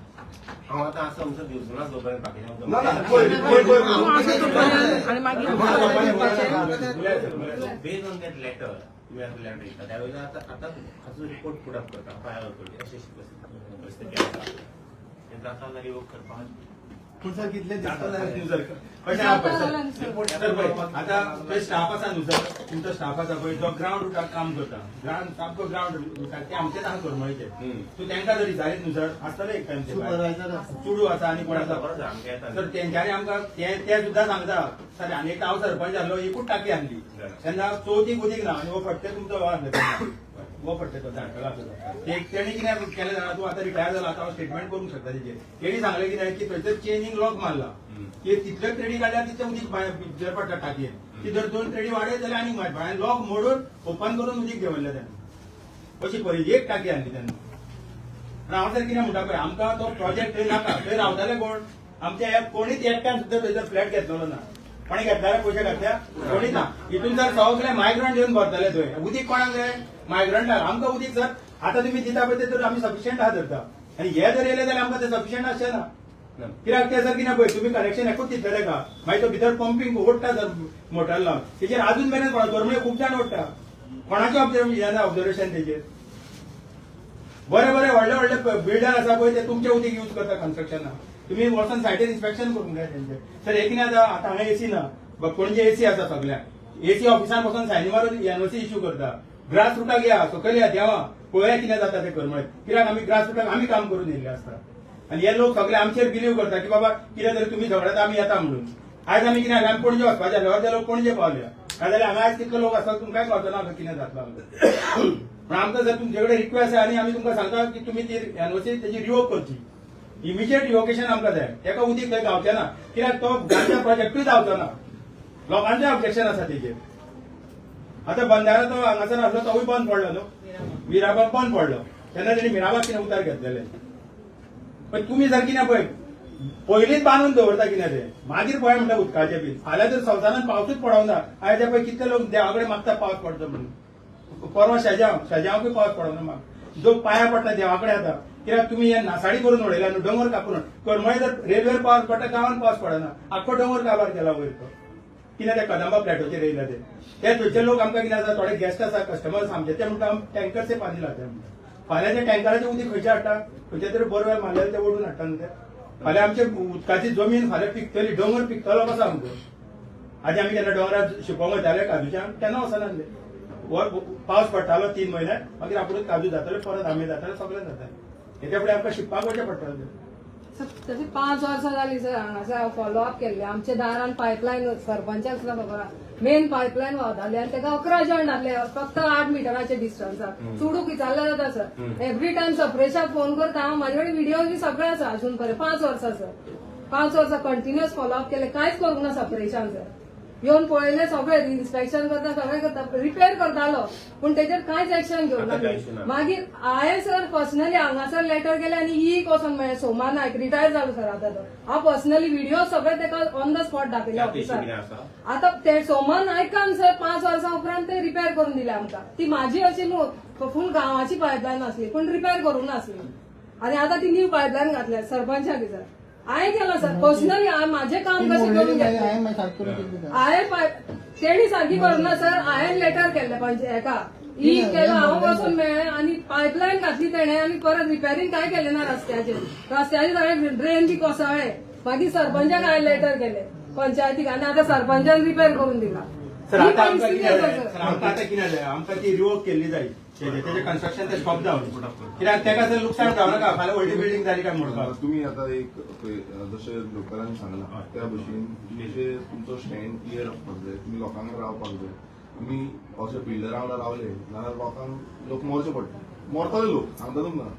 हांव आतां आसा आमचो दिवचोना जोपर्यंत ना ना आणि मागीर बेज ऑन दॅट लेटर तुमी आतां लेटर दिता त्या वेळेला आतां हाचो रिपोर्ट पुटअप करता फायल करता अशी परिस्थिती आसा तें जाता जाल्यार योग करपाक पूण सर कितले जाता जाल्यार न्यू सर कशें आहा पळय सर आतां पळय स्टाफ आसा न्हू सर तुमचो स्टाफ आसा पळय जो ग्राउंड रुटार काम करता सामको ग्राउंड रुटार ते आमचेच हांगा करमळीचे सो तांकां जर विचारीत न्हू सर आसतले एक टायम सुपरवायझर आसा चुडू आसा आनी कोण आसा बरोच आमगे येता सर तेंच्यांनी आमकां ते सुद्दां सांगता सर आनी एक हांव सरपंच जाल्लो एकूच टाकी आहली तेन्ना चवथीक उदीक ना आनी हो फट्टे तुमचो हो आहलो वो फट्टे तो धाडटलो आसलो तेणी कितें केलें जाणा तूं आतां रिटायर जाला आतां हांव स्टेटमेंट करूंक शकता तेजेर तेणी सांगलें कितें की थंयसर चेनींग लॉक मारला की तितले ट्रेडी काडल्यार तितलें उदीक भितर पडटा टाकयेन ती जर 2 ट्रेडी वाडयत जाल्यार आनीक मात भायर लॉक मोडून ओपन करून उदीक घेवल्लें तेन्ना अशी पळय एक टाकी आहली तेन्ना आनी हांव तर कितें म्हणटा पळय आमकां तो प्रोजेक्ट थंय नाका थंय रावताले कोण आमचे कोणीच एकट्यान सुद्दां थंयसर फ्लॅट घेतलेलो ना कोणी घेतल्यार पयशे घातल्या कोणीच ना हितून जर सगळे मायग्रंट येवन भरतले थंय उदीक कोणाक जाय मायग्रंटाक आमकां उदीक सर आतां तुमी दिता पळय ते तर आमी सफिशियंट आहा धरता आनी हे जर येयले जाल्यार आमकां ते सफिशियंट आसचें ना कित्याक ते सर कितें पळय तुमी कनेक्शन एकूच दितले का मागीर तो भितर पंपींग ओडटा सर मोटर लावन तेजेर अजून मेरेन गरमे खूब जाण ओडटा कोणाचें ऑब्जर्वेशन तेजेर बरे बरे व्हडले व्हडले बिल्डर आसा पळय ते तुमचें उदीक यूज करता कन्स्ट्रक्शनाक तुमी वचून सायटीर इन्स्पेक्शन करूंक जाय तेंचें सर एक कितें आतां हांगा एसी ना पणजे एसी आसा सगळ्याक एसी ऑफिसान वचून सायनी मारून एनओसी इश्यू करता ग्रास रुटाक या सकयल या देवा पळया कितें जाता तें करमळें कित्याक आमी ग्रास रुटाक आमी काम करून येयल्ले आसता आनी हे लोक सगळे आमचेर बिलीव करता की बाबा कितें तरी तुमी झगडटा आमी येता म्हणून आयज आमी कितें आमी पणजे वचपाचे आसले अर्दे लोक पणजे पावल्या नाजाल्यार हांगा आयज कितले लोक आसता तुमकां कळचना कितें जातलो पण आमकां जर तुमचे कडेन रिक्वेस्ट आसा आनी आमी तुमकां सांगता की तुमी ती एनओसी तेजी रिवोक करची इमिजिएट रिवोकेशन आमकां जाय तेका उदीक थंय गावचें ना कित्याक तो गांवच्या प्रोजेक्टूय जावचो ना लोकांचें ऑब्जेक्शन आसा तेजेर आतां बंदारा तो हांगासर आसलो तोवूय बंद पडलो न्हू मिराबाग बंद पडलो तेन्ना तेणी मिराबाग कितें उतार घेतलेलें पण तुमी जर कितें पळय पयलींच बांदून दवरता कितें तें मागीर पळय म्हणटा उदकाचें बील फाल्यां जर संवसारांत पावसूच पडोंक ना आयज पळय कितले लोक देवा कडेन मागता पावस पडचो म्हणून परवा शेजांवूय पावस पडोना म्हाका जो पांयां पडटा देवा कडेन येता कित्याक तुमी हे नासाडी करून उडयला न्हू दोंगर कापून करमळे जर रेल्वेर पावस पडटा गांवांत पावस पडना आख्खो दोंगर काबार केला वयर तो कित्याक ते कदंबा फ्लॅटोचेर येयला ते थंयचे लोक आमकां कितें आसा थोडे गेस्ट आसा कस्टमर्स आमचे ते म्हणटा टँकर से पाणी लाता फाल्यां ते टँकराचें उदीक खंयचे हाडटा खंयचे तरी बोरवेल मारलेले ते ओडून हाडटा न्हू ते फाल्यां आमचे उदकाची जमीन फाल्यां पिकतली दोंगर पिकतलो कसो आमचो आधी आमी केन्ना दोंगरार शिकोवंक वयताले काजूच्यान केन्ना वचनासले पावस पडटालो 3 म्हयने मागीर आपुणूच काजू जाताले परत आंबे जाताले सगळें जातालें हेच्या फुडें आमकां शिकपाक वचचें पडटलें. तशी 5 वर्सां जाली सर हांगासर फॉलोअप केल्ले. आमच्या दारान पायपलायन सरपंचाक सुद्दां खबर मेन पायपलायन वावताली आनी तेका 11 जण घातले फक्त 8 मिटराच्या डिस्टन्साक. चुडूक विचारले जाता सर. एवरी टायम सप्रेशाक फोन करता हांव. म्हाजे कडेन व्हिडिओ बी सगळे आसा अजून पर्यंत. 5 वर्सां सर. 5 वर्सां कंटिन्युअस फॉलोअप केले. कांयच करूंक ना सप्रेशान सर. येवन पळयले सगळे इन्स्पेक्शन करता सगळे करता रिपेअर करतालो पूण तेजेर कांयच एक्शन घेवंक ना. मागीर हांवें सर पर्सनली हांगासर लेटर केले आनी ही वचोन मेळ्ळे सोमा नायक रिटायर जालो सर आतां तो. हांव पर्सनली व्हिडिओ सगळे तेका ऑन द स्पॉट दाखयले ऑफिसार. आतां ते सोमा नायकान सर 5 वर्सां उपरांत ते रिपेअर करून दिले आमकां. ती म्हाजी अशी न्हू फूल गांवाची पायपलायन आसली पूण रिपेअर करूंक नासली आनी आतां ती न्यू पायपलायन घातल्या सरपंचाक सर. हांवें केला सर पर्सनली हांवें म्हाजें काम कशें करून घेतलें. तेणी सारखी करना सर. हांवें लेटर केल्लें हेका ही केला हांव वचून मेळ्ळें आनी पायपलायन घातली तेणें आनी परत रिपेरिंग काय केलें ना रस्त्याचेर. रस्त्याचे सगळे ड्रेन बी कोसळ्ळे. मागीर सरपंचाक हांवें लेटर केलें पंचायतीक आनी आतां सरपंचान रिपेअर करून दिला. सर आतां आमकां कितें जालें आमकां ती रिवोक केल्ली जाय. तेजें कन्स्ट्रक्शन ते स्टॉप जावन कित्याक तेका जर लुकसाण जावं नाका फाल्यां व्हडली बिल्डींग जाली काय म्हणपाक. तुम्ही आता एक जशें लोकलांनी सांगला त्या भशेन जशें तुमचो स्टँड क्लियर आसपाक जाय. तुम्ही लोकांक रावपाक जाय. तुम्ही अशे बिल्डरा वांगडा रावले जाल्यार लोक मरचे पडटले. मरतले लोक सांगता तुमकां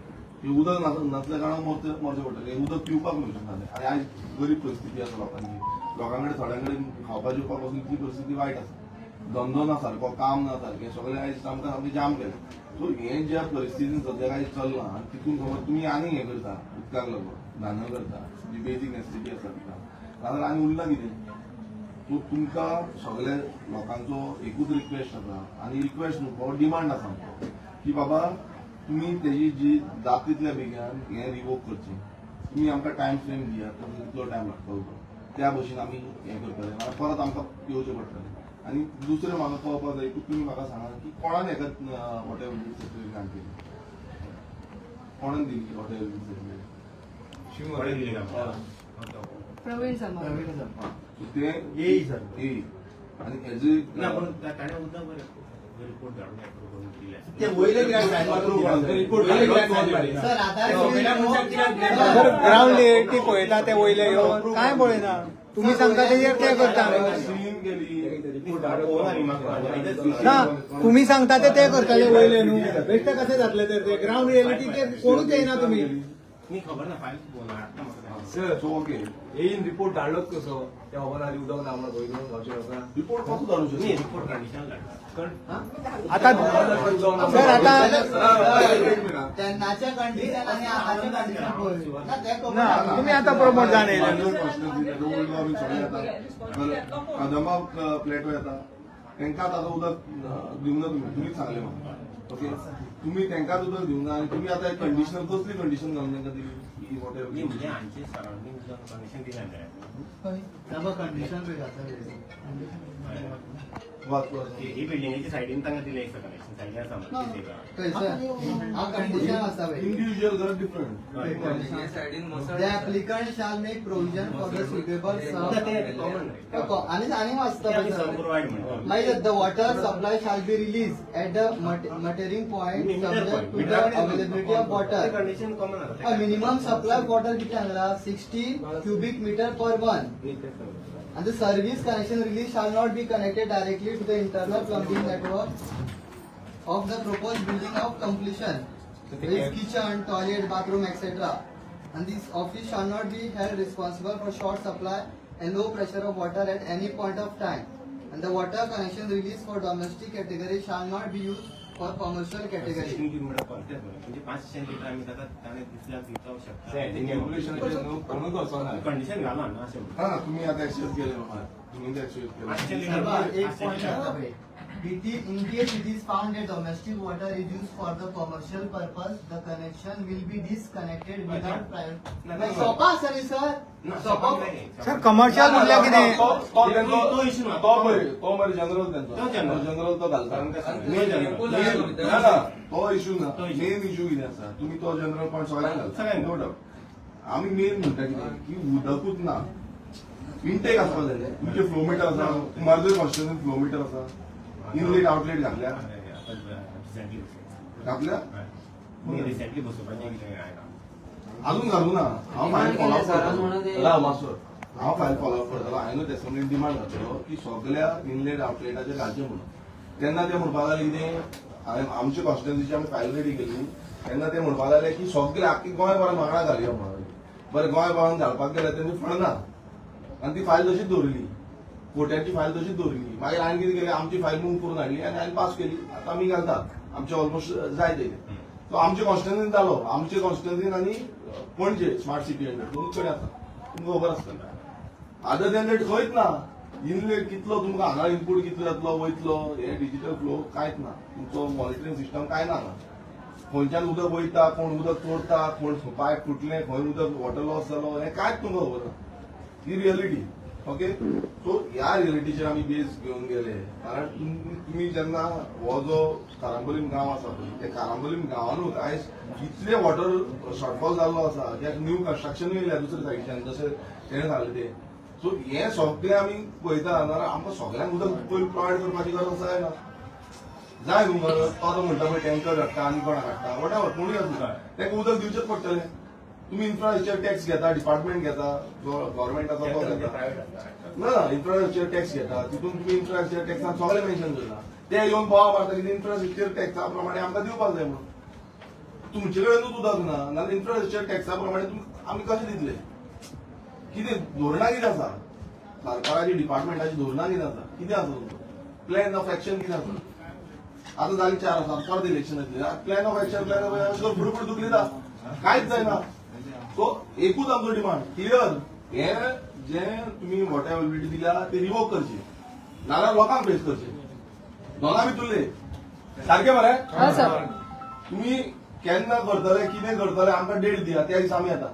की उदक नासल्या कारणान मरचे पडटले. उदक पिवपाक मेळचें नासलें आनी आयज गरीब परिस्थिती आसा लोकांची. लोकां कडेन थोड्यां कडेन खावपा जेवपाक पासून इतली परिस्थिती वायट आसा. धंदो ना सारको काम ना सारकें सगळें आयज आमकां सामकें जाम केलें. सो हें ज्या परिस्थितीन सद्याक आयज चल्लां आनी तितून खबर तुमी आनी हें करता उदकाक लागून धान्य करता जी बेजीक नेसेसिटी आसा जाल्यार आनी उरलां कितें. सो तुमकां सगळ्या लोकांचो एकूच रिक्वेस्ट आसा आनी रिक्वेस्ट न्हू हो डिमांड आसा आमचो की बाबा तुमी तेजी जी जाता तितल्या बेगीन हें रिवोक करचें. तुमी आमकां टायम फ्रेम दियात कितलो टायम लागतलो तो त्या भशेन आमी हें करतले नाल्यार परत आमकां येवचें पडटलें. आनी दुसरें म्हाका कळपाक जाय की तुमी म्हाका सांगा की कोणान हेका हॉटेल सेक्रेटरी ग्रांट केली. कोणान दिली हॉटेल सेक्रेटरी प्रवीण सर ते येई सर येई आनी हेजे ताणें उदक रिपोर्ट धाडून एप्रूव करून दिले. ते वयले grant report sir sir ground reality पळयता ते वयले येवन काय पळयना. तुम्ही सांगता तेजेर ते करता ना. तुम्ही सांगता ते करताले वयले न्हू. बेश्टे कशें जातले तर ते ग्राउंड रिएलिटी ते कोणूच येयना तुम्ही. मी खबर ना फायल हाडटा म्हाका. सर सो ओके येईन रिपोर्ट धाडलोच कसो त्या खबर आली उदक ना म्हणून गोंय घेवन गावचे लोकां रिपोर्ट कसो धाडूं मी शकता. रिपोर्ट कंडिशन धाडटा. आता सर आता तेन्नाचे कंडिशन आनी आतांचे कंडिशन पळय ना ते ना तुम्ही आता प्रमोट जावन येयले कदंबा प्लेटो येता तांकां आतां उदक दिवना तुमीच सांगलें म्हाका. ओके तुमी तांकांच उदक दिवना आनी तुमी आतां कंडिशन कसली कंडिशन घालून तांकां दिली की वॉटेवर मी म्हणजे हांचे सरावंडींग कंडिशन दिलें जाय. कंडिशन बी घातले. ही बिल्डिंगेच्या सायडीन तांकां दिलें एक कनेक्शन सायडीन आसा म्हणून थंयसर हांव कंडिशन आसा पळय. इंडिविज्युअल जरा different. The applicant shall make provision for the suitable आणि वाचता प्रोवायड म्हणटा. मागीर the water supply shall be released at the metering point subject to the availability of water. Condition common A आसा. minimum supply of water किती सांगला 60 cubic meter per month. And the service connection release shall not be connected directly to the internal plumbing network of the proposed building of completion. There is kitchen, toilet, bathroom, etc. And this office shall not be held responsible for short supply and low pressure of water at any point of time. And the water connection release for domestic category shall not be used for commercial category. 16 kilometre परतेच म्हणजे 500 litre आम्ही ताका ताणें दिसल्यार दिवपाक शकता. Calculation कोणूच वचना. Condition घाला ना अशें. हा तुम्ही आता एक्सेस केले म्हाका. तुम्ही एक्सेस केले 500 Sarva, लिटर एक point आता पळय. In case it is found that domestic water is used for the commercial purpose, the connection will be disconnected without prior. नाही. सोपा आसा न्ही सर. सोपा. सर कमर्शियल म्हटल्यार कितें. तो इशू ना. तो जनरल त्यांचा तो general. जनरल तो घालता जनरल. ना ना तो इशू ना. तो issue. मेन इशू कितें आसा तुम्ही तो जनरल पॉयंट सगळ्यांक घालता सगळ्यांक. No doubt. आमी मेन म्हणटा कितें की उदकूच ना इनटेक आसपाक जाय. तुमचे फ्लोमीटर आसा मार्जर कॉन्स्टिट्युशन फ्लोमीटर आसा इनलेट आउटलेट घातल्या रिसेंटली घातल्या मी रिसेंटली बसोवपाचें कितें आयला. अजून घालू ना हांव फायल फॉलोअप करतलो मास्टर हांव फायल फॉलोअप करतलो हांवें असेंब्लीन डिमांड घातलो की सगळ्या इनलेट आउटलेटाचेर घालचें म्हणून तेन्ना ते म्हणपाक लागले कितें आमचे कॉन्स्टिट्युन्सीची आमी फायल रेडी केली तेन्ना ते म्हणपाक लागले की सगळे आख्खी गोंयभरान वांगडा घालया म्हणून बरें गोंयभरान घालपाक गेल्यार तेंची फळना आनी ती फायल तशीच दवरली कोर्टाची फायल तशीच दवरली मागीर हांवें कितें केलें आमची फायल मूव करून हाडली आनी हांवें पास केली आतां आमी घालतात आमचे ऑलमोस्ट जाय ते सो आमचे कॉन्स्टिट्युन्सीन जालो आमचे कॉन्स्टिट्युन्सीन आनी पणजे स्मार्ट सिटी अंडर दोनूच कडेन आसा तुमकां खबर आसतलें आदर दॅन दॅट खंयच ना इनलेट कितलो तुमकां हांगा इनपूट कितलो जातलो वयतलो हे डिजिटल फ्लो कांयच ना तुमचो मॉनिटरींग सिस्टम कांय ना खंयच्यान उदक वयता कोण उदक तोडता कोण पायप फुटलें खंय उदक वॉटर लॉस जालो हें कांयच तुमकां खबर ना ही रियलिटी ओके सो ह्या रियलिटीचेर आमी बेस घेवन गेले कारण तुमी जेन्ना हो जो कारांबोलीम गांव आसा पळय त्या कारांबोलीम गांवांनूच आयज इतले वॉटर शॉर्टफॉल जाल्लो आसा कित्याक न्यू कन्स्ट्रक्शन येयल्या दुसरे सायडीच्यान जशें तेणें सांगलें तें सो हें सगळें आमी पळयता जाल्यार आमकां सगळ्यांक उदक पयलीं प्रोवायड करपाची गरज जाय ना जाय न्हू तो म्हणटा पळय टँकर हाडटा आनी कोण हाडटा वॉटेवर कोणूय आसूं ताका उदक दिवचेंच पडटलें तुम्ही इन्फ्रास्ट्रक्चर टॅक्स घेता डिपार्टमेंट घेता गव्हर्मेंटाचो तो घेता ना इन्फ्रास्ट्रक्चर टॅक्स घेता तितून तुम्ही इन्फ्रास्ट्रक्चर टॅक्सान सगळे मेन्शन करता ते येवन बोवाळ मारता कितें इन्फ्रास्ट्रक्चर टॅक्सा प्रमाणे आमकां दिवपाक जाय म्हणून तुमचे कडेनूच उदक ना नाल्यार इन्फ्रास्ट्रक्चर टॅक्सा प्रमाणे आमी कशें दितले कितें धोरणां कितें आसा सरकाराची डिपार्टमेंटाची धोरणां कितें आसा कितें आसा तुमचो प्लॅन ऑफ एक्शन कितें आसा आतां जाली 4 वर्सां परत इलेक्शन येतली plan of action plan of action फुडें फुडें दुखली कांयच जायना सो एकूच आमचो डिमांड क्लियर हे जे तुम्ही मोठ्या अवेलेबिलिटी दिल्या ते रिवोक करचे नाल्यार लोकांक फेस करचे दोना भितरले सारखे मरे हय सर तुम्ही केन्ना करतले कितें करतले आमकां डेट दिया त्या दिसा आमी येता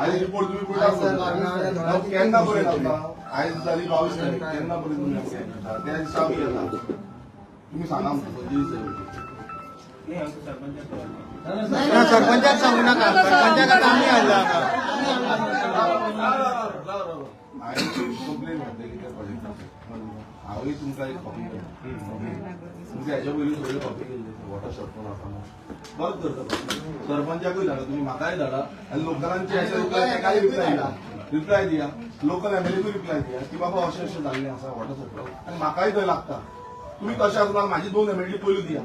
आयज रिपोर्ट तुम्ही पळयता केन्ना पळयत आमकां आयज जाली 22 तारीख केन्ना पळयत तुमी आमकां त्या दिसा आमी येता तुम्ही सांगा आमकां खंयचे दिसा हे आमच्या सरपंचाक ना सरपंचाक सांगू नाका सरपंचाक आतां आमी हाडला हांवें कंप्लेन घातलेली त्या प्रोजेक्टाचेर हांवूय तुमकां एक कॉपी केली तुमकां हेच्या पयलीं सगळ्यो कॉपी केल्ली वॉटर शॉर्टफॉल आसा परत करता सरपंचाकूय धाडा तुम्ही म्हाकाय धाडा आनी लोकलांचे हेचे रिप्लाय दिया लोकल एमएलएकूय रिप्लाय दिया की बाबा अशें अशें जाल्लें आसा वॉटर शॉर्टफॉल आनी म्हाकाय थंय लागता तुम्ही तशें आसना म्हाजी 2 एमएलडी पयलू दिया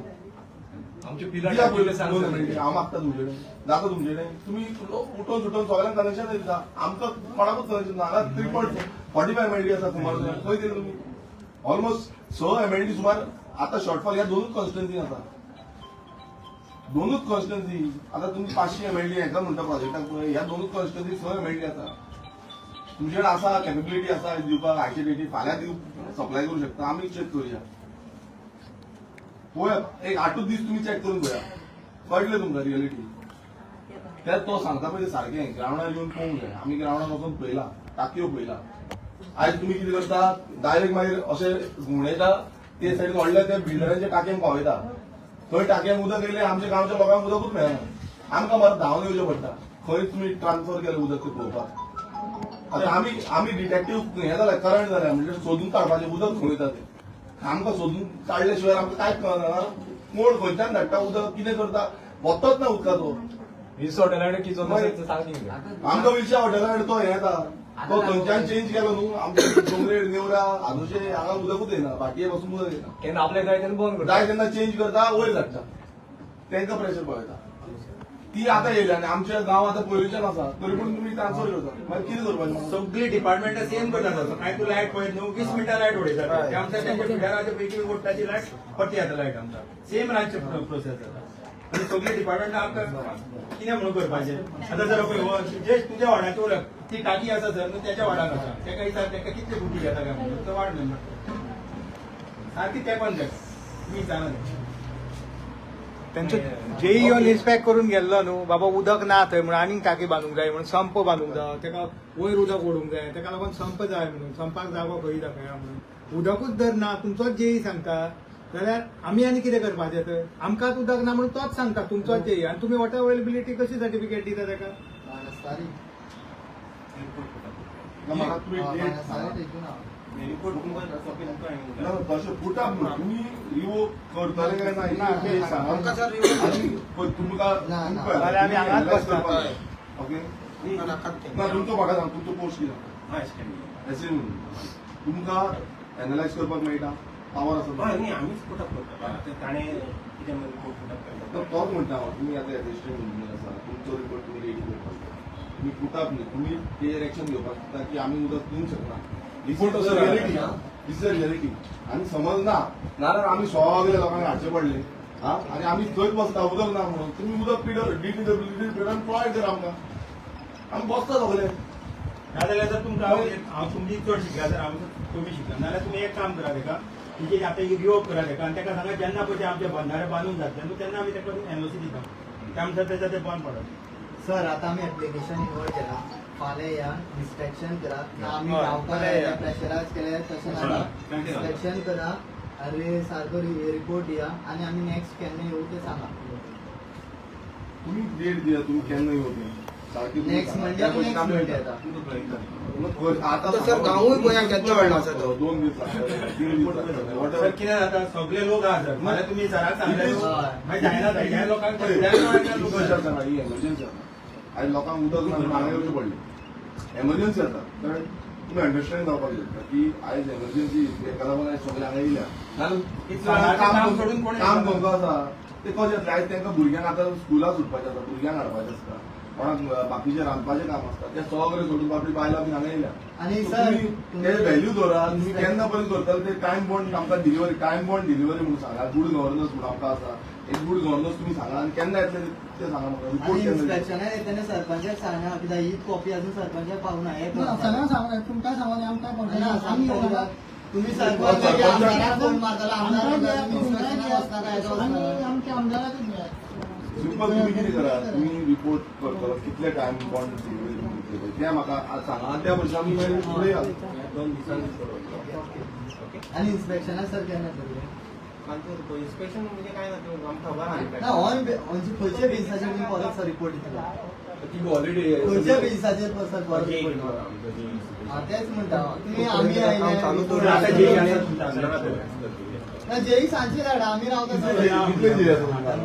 आमचे दिया पिलार पयलीं 2 एमएलडी हांव मागता तुमचे कडेन जाता तुमचे कडेन तुमी उठोवन सुटोवन सगळ्यांक कनेक्शन दिता आमकां कोणाकूच कनेक्शन ना हांगा 3.45 एमएलडी आसा सुमार खंय दिले तुमी ऑलमोस्ट 6 एमएलडी सुमार आता शॉर्टफॉल ह्या 2 कॉन्स्टिट्युन्सी आसा 2 कॉन्स्टिट्युन्सी आता तुम्ही 500 एमएलडी हेका म्हणटा प्रोजेक्टाक ह्या 2 कॉन्स्टिट्युन्सी 6 एमएलडी आसा तुमचे कडेन आसा कॅपेबिलिटी आसा दिवपाक आयचे डेटी फाल्यां दिव सप्लाय करूं शकता आमी चेक करूया पळया एक 8 दीस तुम्ही चेक करून पळया कळटलें तुमकां रियलिटी त्यात तो सांगता पळय सारकें ग्रावंडार येवन पळोवंक जाय आमी ग्रावंडार वचून पळयला टाकयो पळयला आयज तुम्ही कितें करता डायरेक्ट मागीर अशें घुंवडायता ते सायडीन व्हडल्या त्या बिल्डरांच्या टाकयांक पावयता थंय टाकयांक उदक येयलें आमच्या गांवच्या लोकांक उदकूच मेळना आमकां मरे धांवन येवचें पडटा खंय तुमी ट्रान्सफर केलें उदक ते पळोवपाक आतां आमी डिटेक्टीव हें जाल्यार करंट जाल्यार म्हणजे सोदून काडपाचें उदक खंय वयता तें आमकां सोदून काडले शिवाय आमकां कांयच कळना कोण खंयच्यान धाडटा उदक कितें करता वतच ना उदकाचो वीस हॉटेलांकडे किचन सांग आमकां विलच्या हॉटेलार तो हे येता तो खंयच्यान चेंज केलो न्हू आमच्या डोंगरेर नेवरा हादोशे हांगा उदकूच येना भाटये पासून उदक येना केन्ना आपल्या जाय तेन्ना बंद करता जाय तेन्ना चेंज करता वयर धाडटा तांकां प्रेशर पळयता ती आतां येयल्या आनी आमचे गांव आतां पयलींच्यान आसा तरी पूण तुमी ट्रान्सफर करता मागीर कितें करपाचें सगळी डिपार्टमेंटां सेम करतात काय तू लायट पळयत न्हू 20 मिनटां लायट उडयतात ते आमच्या त्यांच्या फिडाराच्या पैकी वोटाची लायट पट्टी येता लायट आमकां सेम रातचे प्रोसेस जाता आनी सगळी डिपार्टमेंटां आमकां कितें म्हणून करपाचें आतां जर पळय जे तुज्या वाड्याची उलक ती टाकी आसा जर न्हू त्याच्या वाड्याक आसा तेका विचार तेका कितले बुटी घेता काय म्हणून तो वाड मेंबर सारकी तेंपान जाय तुमी जाणा त्यांचे जेई येवन इन्स्पेक्ट करून गेल्लो न्हू बाबा उदक ना थंय म्हणून आनीक टाकी बांदूंक जाय म्हणून संप बांदूंक जाय तेका वयर उदक ओडूंक जाय तेका लागून संप जाय म्हणून संपाक जागो खंय दाखया म्हणून उदकूच जर ना तुमचोच जेई सांगता जाल्यार आमी आनी कितें करपाचें तर आमकांच उदक ना म्हणून तोच सांगता तुमचोच जेई आनी तुमी वॉटर अवेलेबिलिटी कशी सर्टिफिकेट दिता तेका म्हाका तुमी डेट सांगा रिपोर्ट तुमकां कॉपी तुमकां ना तशें फुटाक न्हू तुमी रिवोक करतले काय ना ना, डेट ना, सांगा आमकां सर रिवोक आनी तुमकां ना, ना. जाल्यार आमी हांगाच बसता. ओके ना तुमचो म्हाका सांग तुमचो पोस्ट कितें हय स्टँडिंग एसिन तुमकां एनालायज करपाक मेळटा पावर आसा हय न्ही आमीच पुटअप करता आतां ताणें कितें रिपोर्ट पुटअप तर करता तोच म्हणटा हांव तुमी आतां एसिस्टंट इंजिनियर आसा तुमचो रिपोर्ट तुमी रेडी करपाक तुमी पुटअप न्ही तुमी तेजेर एक्शन घेवपाक शकता की आमी उदक दिवंक शकना Report असो रियलिटी ना. दिस इज रियलिटी आनी समज ना नाल्यार आमी सगळे लोकांक हाडचे पडले हा आनी आमी थंयच बसता उदक ना म्हणून तुमी उदक DTWD पिडर प्रोवायड करा आमकां आमी बसता सगळे नाजाल्यार जर तुमकां हांव तुमची चड शिकला जर हांव कमी शिकला नाल्यार तुमी एक काम करा तेका तिचे आतां रिवोक करा तेका आनी तेका सांगा जेन्ना पळय ते आमचे बंधारे बांदून जातले न्हू तेन्ना आमी तेका एनओसी दिता त्या अनुसार तेचा ते बंद पडत सर आता आम्ही ऍप्लिकेशन निवड केला फाल्यां या इन्स्पेक्शन करा ना आम्ही हय, धांवता फाल्यां या. प्रेशरायज केले तशें नाका इन्स्पेक्शन करा अरे सारको रिपोर्ट दिया आणि आम्ही नेक्स्ट केन्ना येऊ ते सांगा तुमी डेट दिया तुमी केन्ना येवं सारकी नेक्स्ट म्हणजे नेक्स्ट मंडे येता आता सर गांवूय गोंयांत केन्ना व्हडलो आसा तो 2 दीस लागता 3 दीस लागता सर वॉटर कितें जाता सगळे लोक आहा सर म्हळ्यार तुमी सराक सांगले हय. मागीर जायना ह्या लोकांक एमर्जन्सी जाता आयज लोकांक उदक ना हांगा येवचें पडलें एमर्जन्सी जाता कारण तुमी अंडरस्टँड जावपाक जाता की आयज एमर्जन्सी एका लागून आयज सगळे हांगा येयल्या काम सोडून कोण काम करता आसा ते कशें जातलें आयज तांकां भुरग्यांक आतां स्कुलाक सुटपाचें आसा भुरग्यांक हाडपाचें आसता कोणाक बाकीचें रांदपाचें काम आसता तें सगळें सोडून बाबडी बायलां बी हांगा येयल्या आणि सो सर तुम्ही तेजे व्हॅल्यू दवरा तुम्ही केन्ना पर्यंत करताले ते टायम बॉन्ड आमकां डिलिव्हरी टायम बॉन्ड डिलिव्हरी म्हणून सांगा गुड गव्हर्नन्स म्हणून आमकां आसा एक गुड गव्हर्नन्स तुमी सांगा आनी केन्ना येतले ते सांगा म्हाका आणि रिपोर्ट केन्ना इन्स्पेक्शनाक येताना सरपंचाक सांगा कित्याक ही कॉपी अजून सरपंचाक पावना एक सगळ्यांना सांगा तुमकां सांगून आमकां ना, आम्ही सांगता येवना. तुम्ही सरपंच- सरपंचाक फोन मारताला आमदार आमकां म्हणटा, द्या, तुम्ही तुमकां इन्स्पेक्शनाक द्या. वचना काय तो आमी वचना. आमच्या आमदाराकूच द्या. सिंपल तुम्ही कितें करा तुम्ही रिपोर्ट करता कितले टायम बॉन्ड डिलिव्हरी ते म्हाका आज सांगा आनी त्या भशेन आमी मागीर फुडें या 2 दिसांनी सोडवतो ओके आणि इन्स्पेक्शनाक सर केन्ना करले इन्स्पेक्शन म्हणजे काय ना ते आमकां खबर आहा ना ऑन खंयच्या बेसाचेर तुमी परत सर रिपोर्ट दितले ती ऑलरेडी खंयच्या बेसाचेर सर परत रिपोर्ट दितले हा तेच म्हणटा हांव. तुम्ही आम्ही काम चालू आयले दवरा. आता जे आसा तुमच्या हातांत. ना जेई सांजची धाडा आम्ही रावता सर कितले दीस येता तुमकां?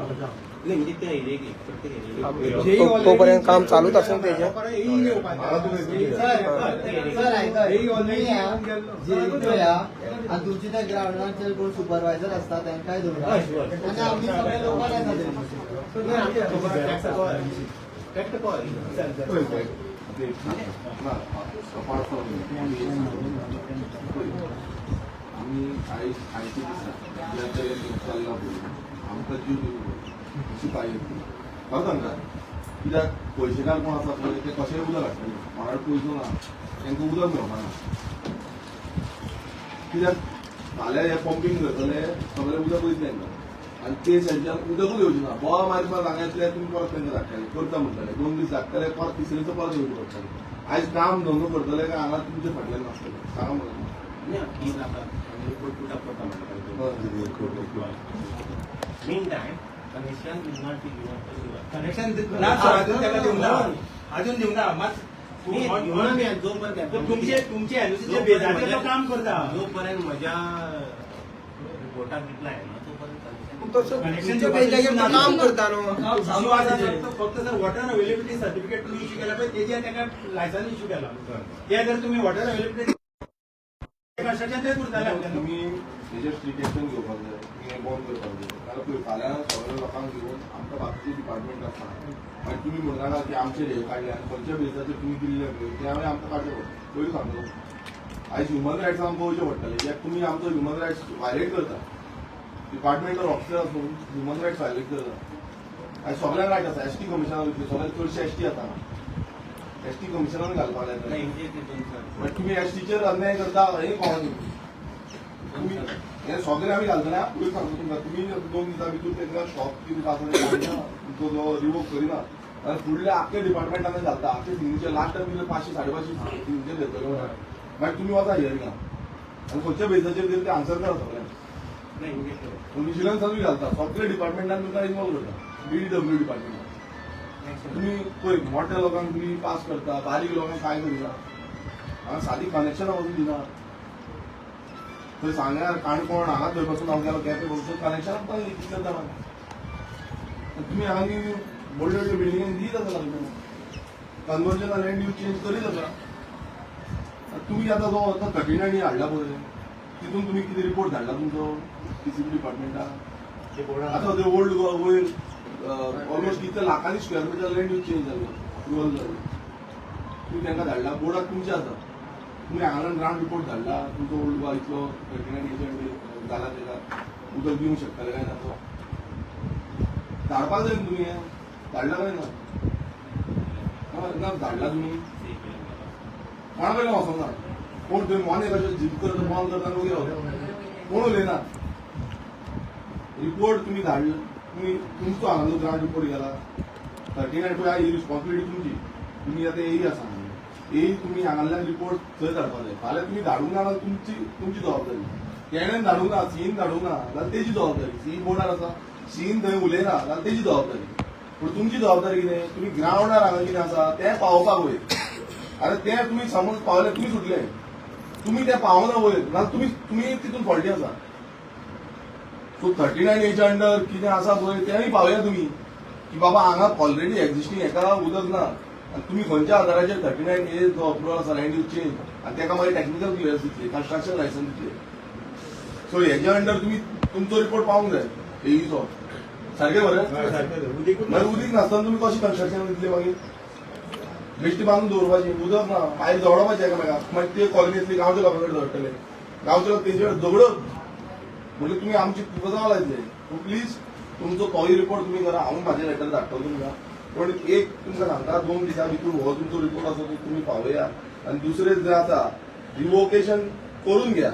म्हणजे ते एरियेक प्रत्येक एरियेक तोपर्यंत काम चालूच आसून तेजें म्हाका तुमी सर ऐका तुम्ही या जे या आणि तुमची त्या ग्राउंडाचेर कोण सुपरवायझर असता तांकांय दवरा आणि आम्ही सगळे लोकांना येता फॅक्ट कॉल पळय पळय ते ना अपार्ट फ्रॉम आमी आयज आयचे दिसा ज्या तरेन चल्ला पळय आमकां जीव दिवंक अशी पाहिजे कळटा तांकां कित्याक पयशेकार कोण आसा पळय ते कशेंय उदक हाडटले कोणाकडेन पयसो ना तांकां उदक मेळपाना कित्याक फाल्यां हे पंपींग करतले सगळें उदक वयतलें तांकां आनी ते सेंच्यान उदकूच येवचें ना बोवा मारपाक हांगा येतले तुमी परत तांकां धाडटले करता म्हणटले 2 दीस लागतले परत तिसरे दिसा परत येवचें पडटलें आयज काम धंदो करतले काय हांगा तुमचे फाटल्यान नासतले सांगा म्हाका की जाता रिपोर्ट पुटअप करता म्हणटा mean time connection is not be given connection ना सर अजून त्याला देऊ ना अजून देऊ ना मात तुमचे एनओसीचे बेजाचेर तो काम करता जोपर्यंत म्हज्या रिपोर्टाक रिप्लाय ना कनेक्शनचे काम करता न्हू फक्त जर वॉटर अवेलेबिलिटी सर्टिफिकेट तुम्ही इश्यू केला पाहिजे तेजे ताका लायसन्स इश्यू केला ते जर तुम्ही वॉटर अवेलेबिलिटी कन्स्ट्रक्शन तेच उरताले तुमी हेजेर स्ट्रीट एक्शन घेवपाक जाय तुमी हें बंद करपाक जाय कारण पळय फाल्यां सगळ्या लोकांक घेवन आमकां बाकीचे डिपार्टमेंट आसा मागीर तुमी म्हणनाका की आमचेर हे काडले आनी खंयच्या बेजाचेर तुमी दिल्ले पळय ते हांवें आमकां काडचें पडटा पयलीं सांगलो आयज ह्युमन रायट्स आमकां पळोवचें पडटलें कित्याक तुमी आमचो ह्युमन रायट्स वायलेट करता डिपार्टमेंटल ऑफिसर आसून ह्युमन रायट्स वायलेट करता आयज सगळ्यांक रायट आसा एसटी कमिशनार वयतले सगळ्यांत चडशे एसटी आसा एसटी कमिशनान घालपाक लायता बट तुमी एसटीचेर अन्याय करता हें कळना तुमी हे सगळें आमी घालतले पयलीं सांगता तुमकां तुमी 2 दिसां भितर तांकां स्टॉप कितें आसा तें घालना तुमचो जो रिवोक करिना आनी फुडल्या आख्या डिपार्टमेंटान घालता आख्या सिग्नेचर लास्ट टायम कितें 500 550 सिग्नेचर देतले मागीर तुमी वता हियरिंगाक आनी खंयच्या बेजाचेर दिले ते आन्सर करा सगळ्यांक विजिलन्सान बी घालता सगळे डिपार्टमेंटान तुमकां इन्वॉल्व करता DDW डिपार्टमेंट तुम्ही पळय मोठ्या लोकांक तुम्ही पास करता बारीक लोकांक काय करिना हांगा सादी कनेक्शनां वचून दिना थंय सांग्यार काणकोण हांगा थंय पासून हांव गेलो केपें वचून कनेक्शन आमकां कितले जाणां तुमी हांगा व्हडल्यो व्हडल्यो बिल्डिंगी दीत आसा तुमी कन्वर्जन लँड यूज चेंज करीत आसा तुमी आतां जो आतां 39 हाडला पळय तितून तुमी कितें रिपोर्ट धाडला तुमचो PCB डिपार्टमेंटाक आतां ते ओल्ड वयर ऑलमोस्ट कितले लाखांनी square metre land use change जाल्लो अप्रुवल जाल्लो तुमी तांकां धाडला बोर्डाक तुमचे आसा तुमी हांगाच्यान ग्राउंड रिपोर्ट धाडला तुमचो ओल्ड गोवा इतलो 39 जाला तेका उदक दिवंक शकताले काय ना तो धाडपाक जाय तुमी हें धाडला काय ना धाडला तुमी कोणा कडल्यान वचोंक ना कोण थंय मोने कशें जीप करता बॉल करता आनी वयर वता कोण उलयना रिपोर्ट तुमी धाडला तुमी तुमचो हांगाचो ग्राउंड रिपोर्ट गेला 39 पळय ही रिस्पॉन्सिबिलिटी तुमची तुमी आतां येई आसा येई तुमी हांगाल्यान रिपोर्ट थंय धाडपाक जाय फाल्यां तुमी धाडूंक ना तुमची जबाबदारी तेणेन धाडूंक ना सीन धाडूंक ना जाल्यार तेजी जबाबदारी सी बोर्डार आसा सीन थंय उलयना जाल्यार तेजी जबाबदारी पूण तुमची जबाबदारी कितें तुमी ग्राउंडार हांगा कितें आसा तें पावोवपाक वयर आतां तें तुमी समज पावले तुमी सुटले तुमी तें पावना वयर नाल्यार तुमी तितून फॉल्टी आसा सो 39 एज अंडर कितें आसा पळय तेंय पावया तुमी की बाबा हांगा ऑलरेडी एक्झिस्टींग हेका उदक ना आनी तुमी खंयच्या आधाराचेर 39 एज जो अप्रुवल आसा लँड यूज चेंज आनी तेका मागीर टेक्निकल क्लियरन्स दितले कन्स्ट्रक्शन लायसन्स दितले सो हेच्या अंडर तुमी तुमचो रिपोर्ट पावूंक जाय येईचो सारकें बरें मागीर उदीक नासतना तुमी कशें कन्स्ट्रक्शन दितले मागीर बेश्टी बांदून दवरपाची उदक ना भायर झगडपाचें एकामेकाक मागीर ते कॉलनींतली गांवच्या लोकां कडेन धडटले गांवचे लोक तेजे कडेन झगडत म्हणजे तुमी आमची जावं लायतले पूण प्लीज तुमचो तोय रिपोर्ट तुमी करा हांव म्हाजें लेटर धाडटलो तुमकां पण एक तुमकां सांगता 2 दिसां भितर हो तुमचो रिपोर्ट आसा तो तुमी पावया आनी दुसरें जें आसा रिवोकेशन करून घ्या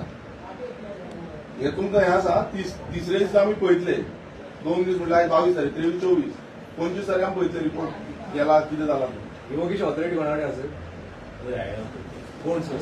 हे तुमकां हें आसा तिसरे दिसा आमी पळयतले 2 दीस म्हटल्यार आयज 22 तारीख 23 24 25 तारीख आमी पळयतले रिपोर्ट गेला कितें जाला तो रिवोकेशन ऑथॉरिटी कोणा कडेन आसा कोण सर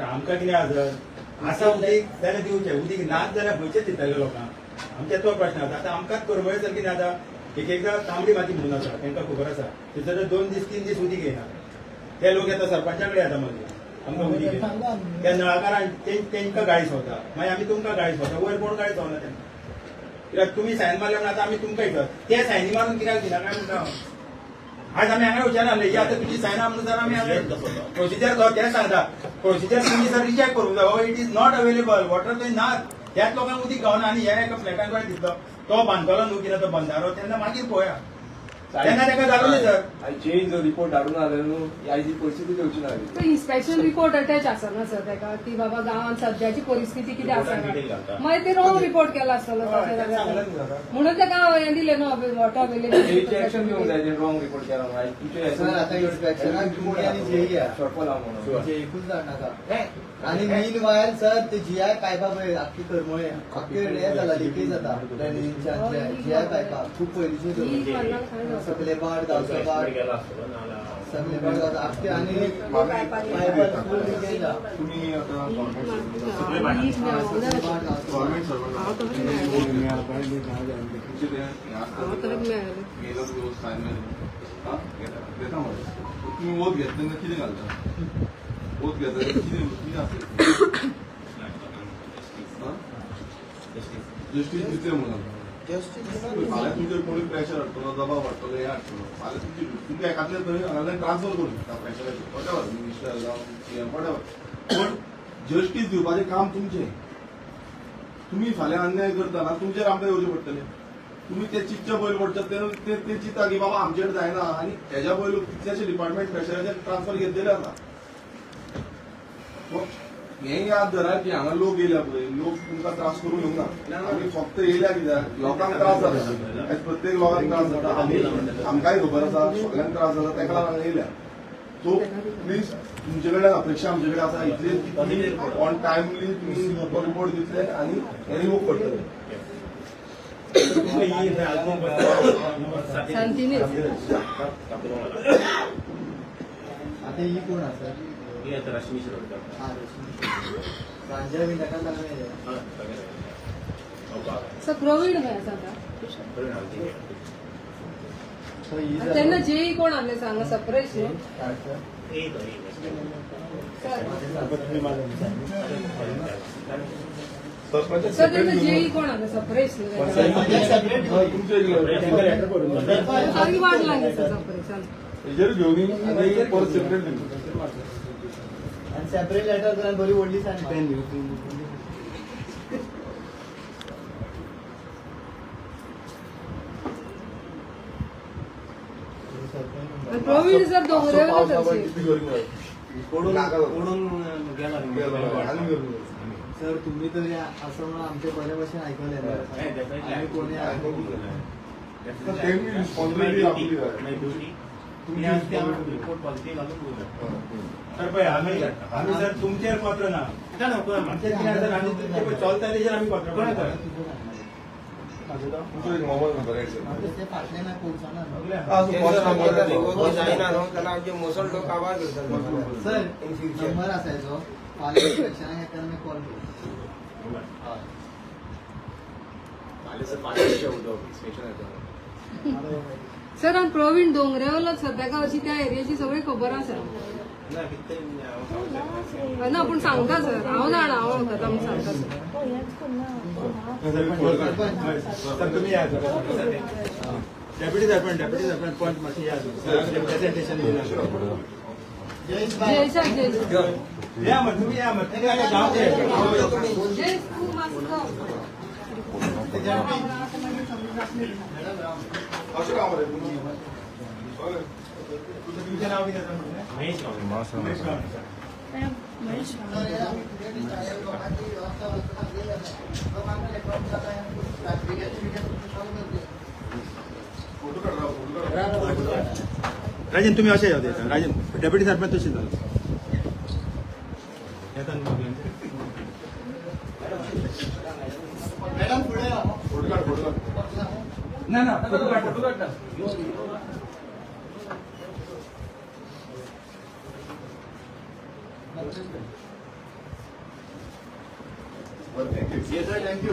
आमकां कितें आसा उदीक जाल्यार दिवचें उदीक नाच जाल्यार खंयचेच दितले लोकांक आमच्या तो प्रश्न आसा आतां आमकांच करमळे सर कितें जाता एकदां तांबडी माती म्हणून आसा तांकां खबर आसा थंयसर 2 दीस 3 दीस उदीक येना ते लोक येता सरपंचा कडेन येता मागीर आमकां उदीक येना त्या नळाकारान तेंकां गाळी सोवता मागीर आमी तुमकां गाळी सोवता वयर कोण गाळी सोवना तेंकां कित्याक तुमी सायन मारले म्हणून आतां आमी तुमकां विचारता ते सायनी मारून कित्याक दिना काय म्हणटा आज आमी हांगा विचारले ही आतां तुजी सायन म्हणून जर आमी प्रोसिजर तो तें सांगता प्रोसिजर तुमी सर रिजेक्ट करूंक जाय बाबा it is not available water थंय नात त्याच लोकांक उदीक गावना आनी हे एका फ्लॅटान कडेन दितलो तो बांदतलो न्हू कितें तो बंदारो तेन्ना मागीर पळोवया तेन्ना ताका जालोली सर आनी चेंज रिपोर्ट धाडून जालें न्हू आयज ही परिस्थिती येवची ना तो इन्स्पेक्शन रिपोर्ट अटॅच आसना सर ताका की बाबा गांवांत सद्याची परिस्थिती कितें आसना मागीर ते रॉंग रिपोर्ट केला आसतलो तशें जाल्यार म्हणून ताका हें दिलें न्हू वॉटर अवेलेबिलिटी एक्शन घेवंक जाय रॉंग रिपोर्ट केला म्हणून तुमचे सर आतां इन्स्पेक्शनाक तुमी आनी जेई शॉर्टफॉल आहा म्हणून जे एकूच जाणाका आणि मीन वायल सर ते जीआय पायपा पळय आख्खी करमळे आख्खे हे जाला लिकेज जाता जीआय पायपा खूप पयलींचे सकले बाड गावचे बाड सकले बाड गावता आख्खे आनी पायपा फूल लिकेज जाला तुमी आतां गव्हर्नमेंट तुम्ही वोट घेतले कितें घालता वोट घेता कितें आसता जस्टीस दितले म्हणून फाल्यां तुमचेर कोणी प्रेशर हाडटलो दबाव हाडटलो हे हाडटलो फाल्यां तुमच्या एकातले थंय हांगांतल्यान ट्रान्सफर करूं शकता प्रेशराचेर वॉटेवर मिनिस्टर जावं सीएम वॉटेवर पण जस्टीस दिवपाचें काम तुमचें तुमी फाल्यां अन्याय करतना तुमचेर आमकां येवचें पडटलें तुमी ते चिंतचे पयलीं पडटा ते चिंता की बाबा आमचेर जायना आनी हेज्या पयलू कितलेशे डिपार्टमेंट प्रेशराचेर ट्रान्सफर घेतलेले आसा हें याद धरा की हांगा लोक येयल्या पळय लोक तुमकां त्रास करून येवंक ना आमी फक्त येयल्या कित्याक लोकांक त्रास जाता आयज प्रत्येक लोकांक त्रास जाता आमकांय खबर आसा सगळ्यांक त्रास जाता तेका लागून हांगा येयल्या सो प्लीज तुमचे कडेन अपेक्षा आमचे कडेन आसा इतली ऑन टायमली तुमी रिपोर्ट दितले आनी हे रिमूव करतले शांतीनीच आता ही कोण आसा ही आता रश्मी शिरोडकर हा रश्मी सांजे बी ताका सांगून येयल्या सर प्रोविड खंय आसा आतां So he is तेन्ना जेई कोण आहले सांगा सरप्राईज न्हू सर तेन्ना जेई कोण आहले सरप्राईज न्हू सारकी वाट लागली सर सरप्राईज हेजेर घेवन आनी परत separate and separate letter and very only sign. प्रोविड सर दोंगरेवयलो थंयची कोडून गेला सर तुम्ही तर या असं म्हणून आमचे बरे भाशेन आयकले आम्ही कोणी त्यांनी रिस्पॉन्सिबिलिटी आपली जाय रिपोर्ट पॉझिटिव्ह घालून तर पळय आम्ही सर तुमचेर पत्र ना आमचे कितें आसा आनी तुमचे पळय चलता तेजेर आमी पत्र कोण येता तुमचो एक मोबाईल नंबर आहे ते फाटले ना पोहोचना सर नंबर असायचो फाल्यां इन्स्पेक्शनाक येताना मी कॉल केलो सर आनी प्रवीण दोंगरेवयलो सर ताका अशी त्या एरियाची सगळी खबर आसा ना कितें ना पूण सांगता सर हांव जाणा हांव वळखता म्हूण सांगता सर सर तुम्ही या डेप्युटी सरपंच पॉइंट मातशी या प्रेझेंटेशन जय सर जय या मग तुम्ही या मग जाऊ दे जय तू मास्क अशें काम रे तुमचे नाव कितें आसा म्हणलें महेश गांवणे. महेश गांवणे. फोटो काढ राजन तुम्ही अशें येता राजन डेप्युटी सरपंच तशीच जालो येता न्हू मॅडम पुढे या. फोटो काढ ना फोटो काढ थँक्यू थँक्यू